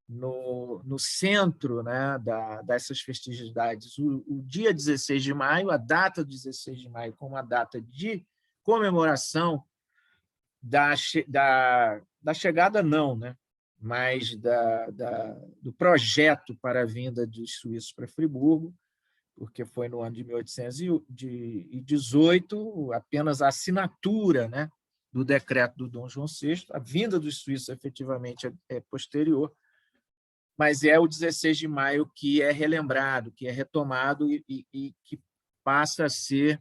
S1: no centro, né, dessas festividades o dia 16 de maio, a data do 16 de maio, como a data de comemoração da chegada, não, né, mas do projeto para a vinda dos suíços para Friburgo, porque foi no ano de 1818, apenas a assinatura, né, do decreto do Dom João VI, a vinda dos suíços efetivamente é posterior, mas é o 16 de maio que é relembrado, que é retomado e que passa a ser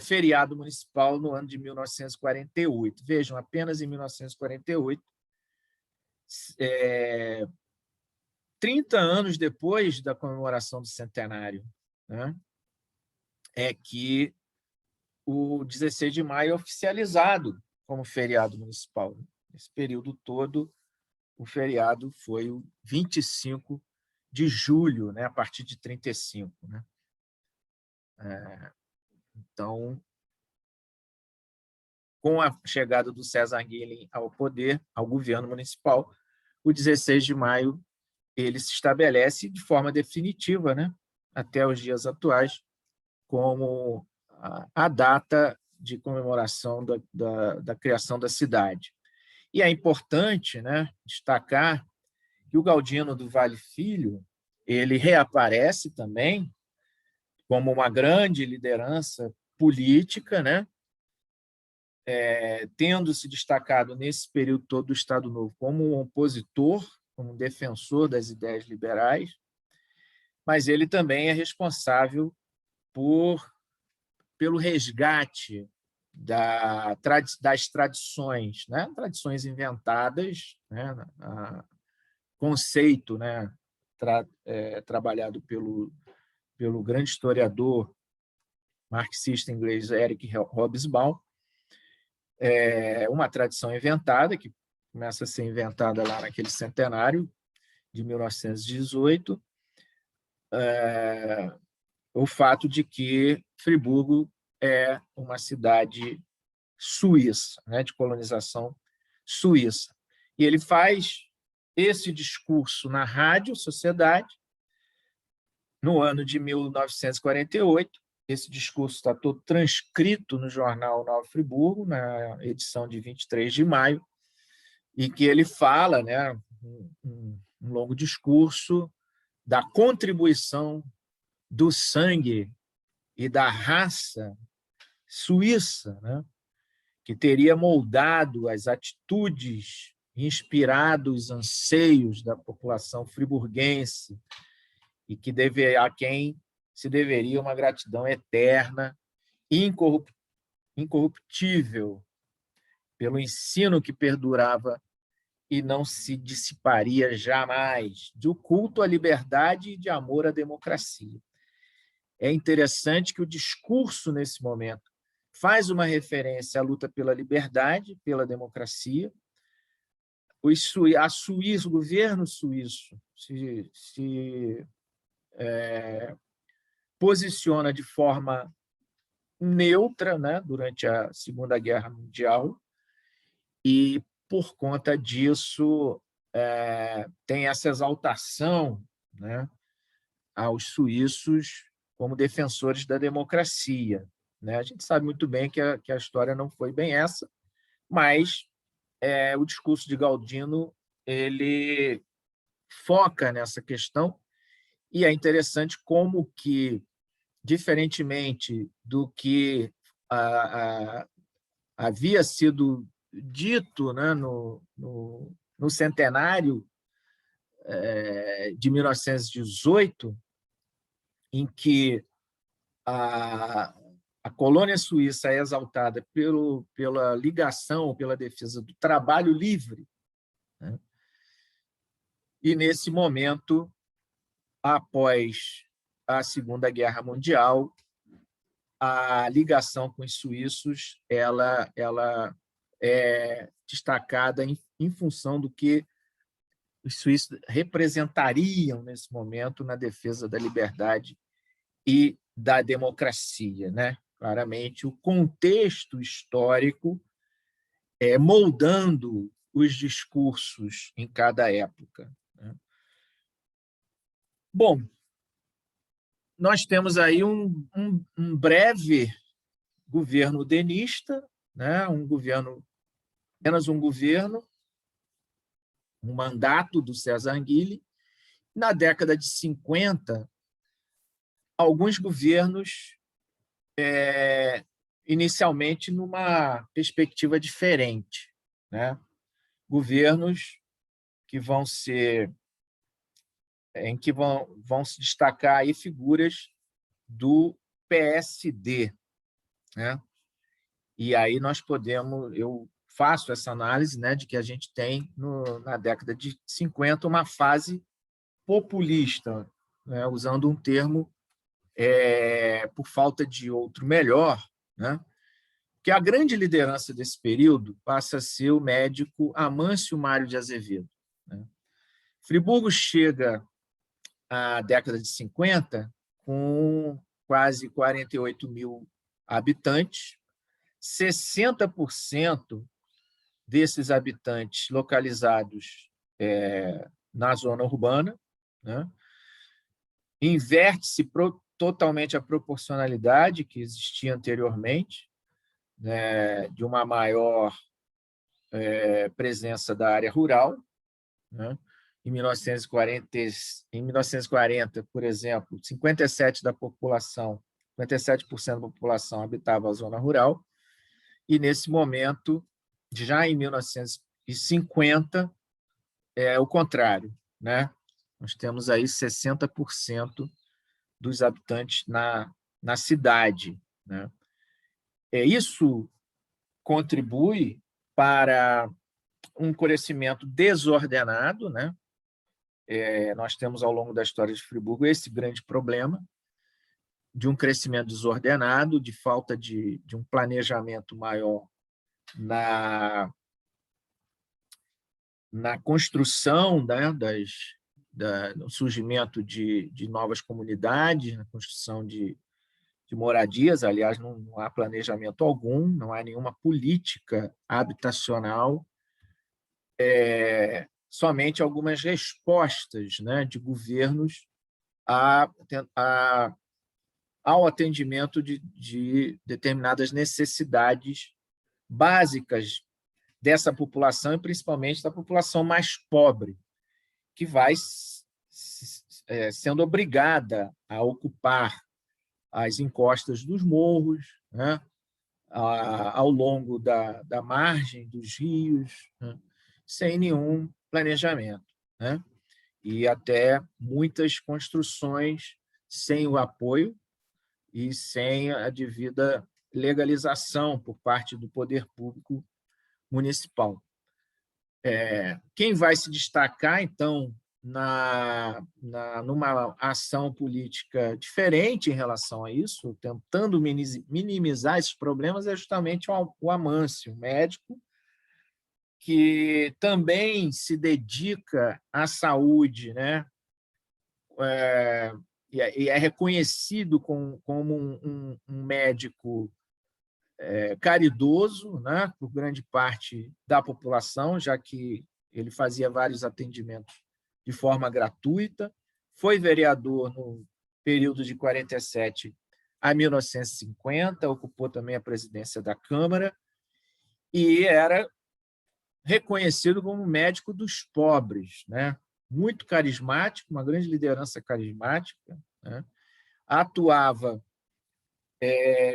S1: feriado municipal no ano de 1948. Vejam, apenas em 1948, 30 anos depois da comemoração do centenário, né, é que o 16 de maio é oficializado como feriado municipal. Nesse período todo, o feriado foi o 25 de julho, né, a partir de 35. Né? Então, com a chegada do César Guilhem ao poder, ao governo municipal, o 16 de maio ele se estabelece de forma definitiva, né, até os dias atuais, como a data de comemoração da criação da cidade. E é importante, né, destacar que o Galdino do Vale Filho ele reaparece também como uma grande liderança política, né, tendo se destacado nesse período todo do Estado Novo como um opositor, como um defensor das ideias liberais, mas ele também é responsável pelo resgate das tradições, né? Tradições inventadas, né? Conceito, né? Trabalhado pelo grande historiador marxista inglês Eric Hobsbawm, uma tradição inventada, que começa a ser inventada lá naquele centenário de 1918, o fato de que Friburgo é uma cidade suíça, né, de colonização suíça. E ele faz esse discurso na Rádio Sociedade, no ano de 1948. Esse discurso está todo transcrito no jornal Nova Friburgo, na edição de 23 de maio, e que ele fala, né, um longo discurso da contribuição do sangue e da raça suíça, né, que teria moldado as atitudes, inspirado os anseios da população friburguense e que a quem se deveria uma gratidão eterna, incorruptível, pelo ensino que perdurava e não se dissiparia jamais, do culto à liberdade e de amor à democracia. É interessante que o discurso, nesse momento, faz uma referência à luta pela liberdade, pela democracia. O governo suíço se posiciona de forma neutra, né, durante a Segunda Guerra Mundial, e, por conta disso, tem essa exaltação, né, aos suíços como defensores da democracia. Né? A gente sabe muito bem que a história não foi bem essa, mas o discurso de Galdino ele foca nessa questão, e é interessante como que, diferentemente do que havia sido dito, né, no centenário de 1918, em que a colônia suíça é exaltada pela ligação, pela defesa do trabalho livre, né? E, nesse momento, após a Segunda Guerra Mundial, a ligação com os suíços ela é destacada em função do que os suíços representariam nesse momento na defesa da liberdade e da democracia, né? Claramente, o contexto histórico moldando os discursos em cada época, né? Bom, nós temos aí um breve governo denista, né? Apenas um governo, um mandato do César Anguille. Na década de 50, alguns governos, inicialmente numa perspectiva diferente, né? Governos que em que vão se destacar aí figuras do PSD, né? E aí eu faço essa análise, né, de que a gente tem na década de 50 uma fase populista, né, usando um termo por falta de outro melhor, né? Que a grande liderança desse período passa a ser o médico Amâncio Mário de Azevedo, né? Friburgo chega à década de 50 com quase 48 mil habitantes, 60% desses habitantes localizados na zona urbana, né? Inverte-se totalmente a proporcionalidade que existia anteriormente, né, de uma maior presença da área rural, né? Em 1940, por exemplo, 57% da população habitava a zona rural, e nesse momento, já em 1950, é o contrário, né? Nós temos aí 60% dos habitantes na cidade, né? Isso contribui para um crescimento desordenado, né? Nós temos, ao longo da história de Friburgo, esse grande problema de um crescimento desordenado, de falta de um planejamento maior na construção, né, no surgimento de novas comunidades, na construção de moradias. Aliás, não há planejamento algum, não há nenhuma política habitacional, somente algumas respostas, né, de governos ao atendimento de determinadas necessidades básicas dessa população, e principalmente da população mais pobre, que vai sendo obrigada a ocupar as encostas dos morros, né, ao longo da margem dos rios, né, sem nenhum planejamento, né? E até muitas construções sem o apoio e sem a devida legalização por parte do poder público municipal. Quem vai se destacar, então, numa ação política diferente em relação a isso, tentando minimizar esses problemas, é justamente o Amâncio, médico, que também se dedica à saúde, né? E é reconhecido como um médico caridoso, né, por grande parte da população, já que ele fazia vários atendimentos de forma gratuita. Foi vereador no período de 47 a 1950, ocupou também a presidência da Câmara e era reconhecido como médico dos pobres, né? Muito carismático, uma grande liderança carismática, né? Atuava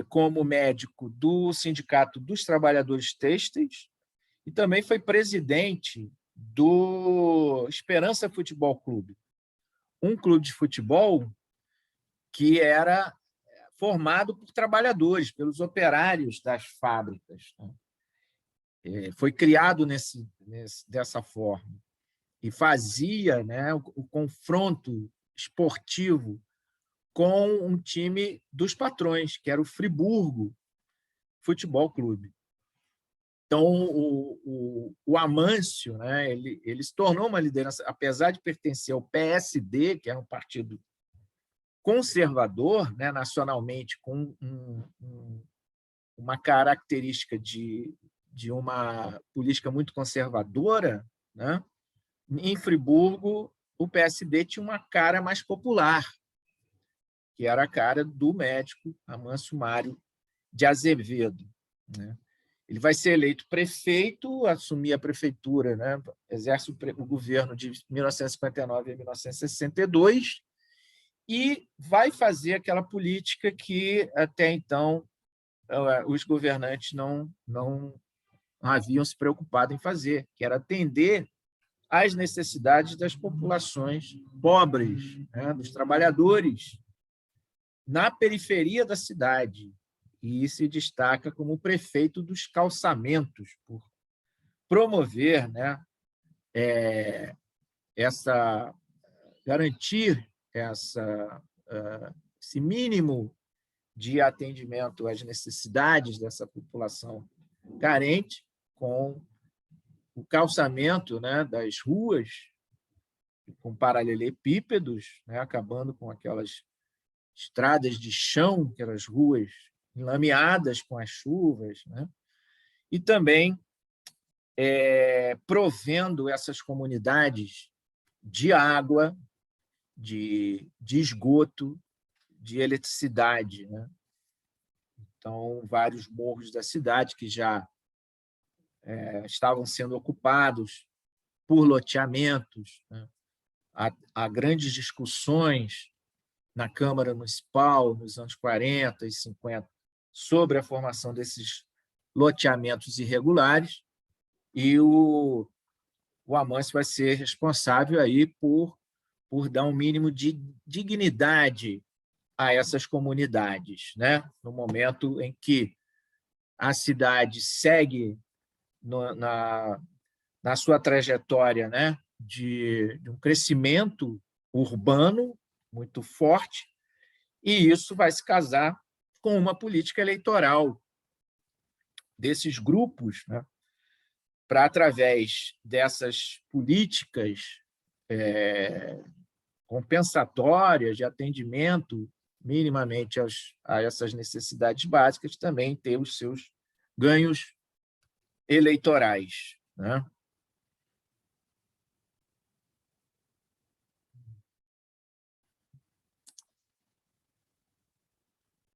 S1: como médico do Sindicato dos Trabalhadores Têxteis e também foi presidente do Esperança Futebol Clube, um clube de futebol que era formado por trabalhadores, pelos operários das fábricas. Foi criado dessa forma e fazia, né, o confronto esportivo com um time dos patrões, que era o Friburgo Futebol Clube. Então, o Amâncio, né, ele se tornou uma liderança, apesar de pertencer ao PSD, que era um partido conservador, né, nacionalmente, com uma característica de uma política muito conservadora, né? Em Friburgo, o PSD tinha uma cara mais popular, que era a cara do médico Amâncio Mário de Azevedo, né? Ele vai ser eleito prefeito, assumir a prefeitura, né? Exerce o governo de 1959 a 1962 e vai fazer aquela política que, até então, os governantes não haviam se preocupado em fazer, que era atender às necessidades das populações pobres, né? Dos trabalhadores, na periferia da cidade, e se destaca como prefeito dos calçamentos, por promover, né, garantir esse mínimo de atendimento às necessidades dessa população carente, com o calçamento, né, das ruas, com paralelepípedos, né, acabando com aquelas estradas de chão, aquelas ruas enlameadas com as chuvas, né? E também provendo essas comunidades de água, de esgoto, de eletricidade, né? Então, vários morros da cidade que já estavam sendo ocupados por loteamentos, né? Há grandes discussões na Câmara Municipal, nos anos 40 e 50, sobre a formação desses loteamentos irregulares, e o Amâncio vai ser responsável aí por dar um mínimo de dignidade a essas comunidades, né? No momento em que a cidade segue na sua trajetória, né, de um crescimento urbano muito forte, e isso vai se casar com uma política eleitoral desses grupos, né, para, através dessas políticas compensatórias de atendimento minimamente a essas necessidades básicas, também ter os seus ganhos eleitorais, né?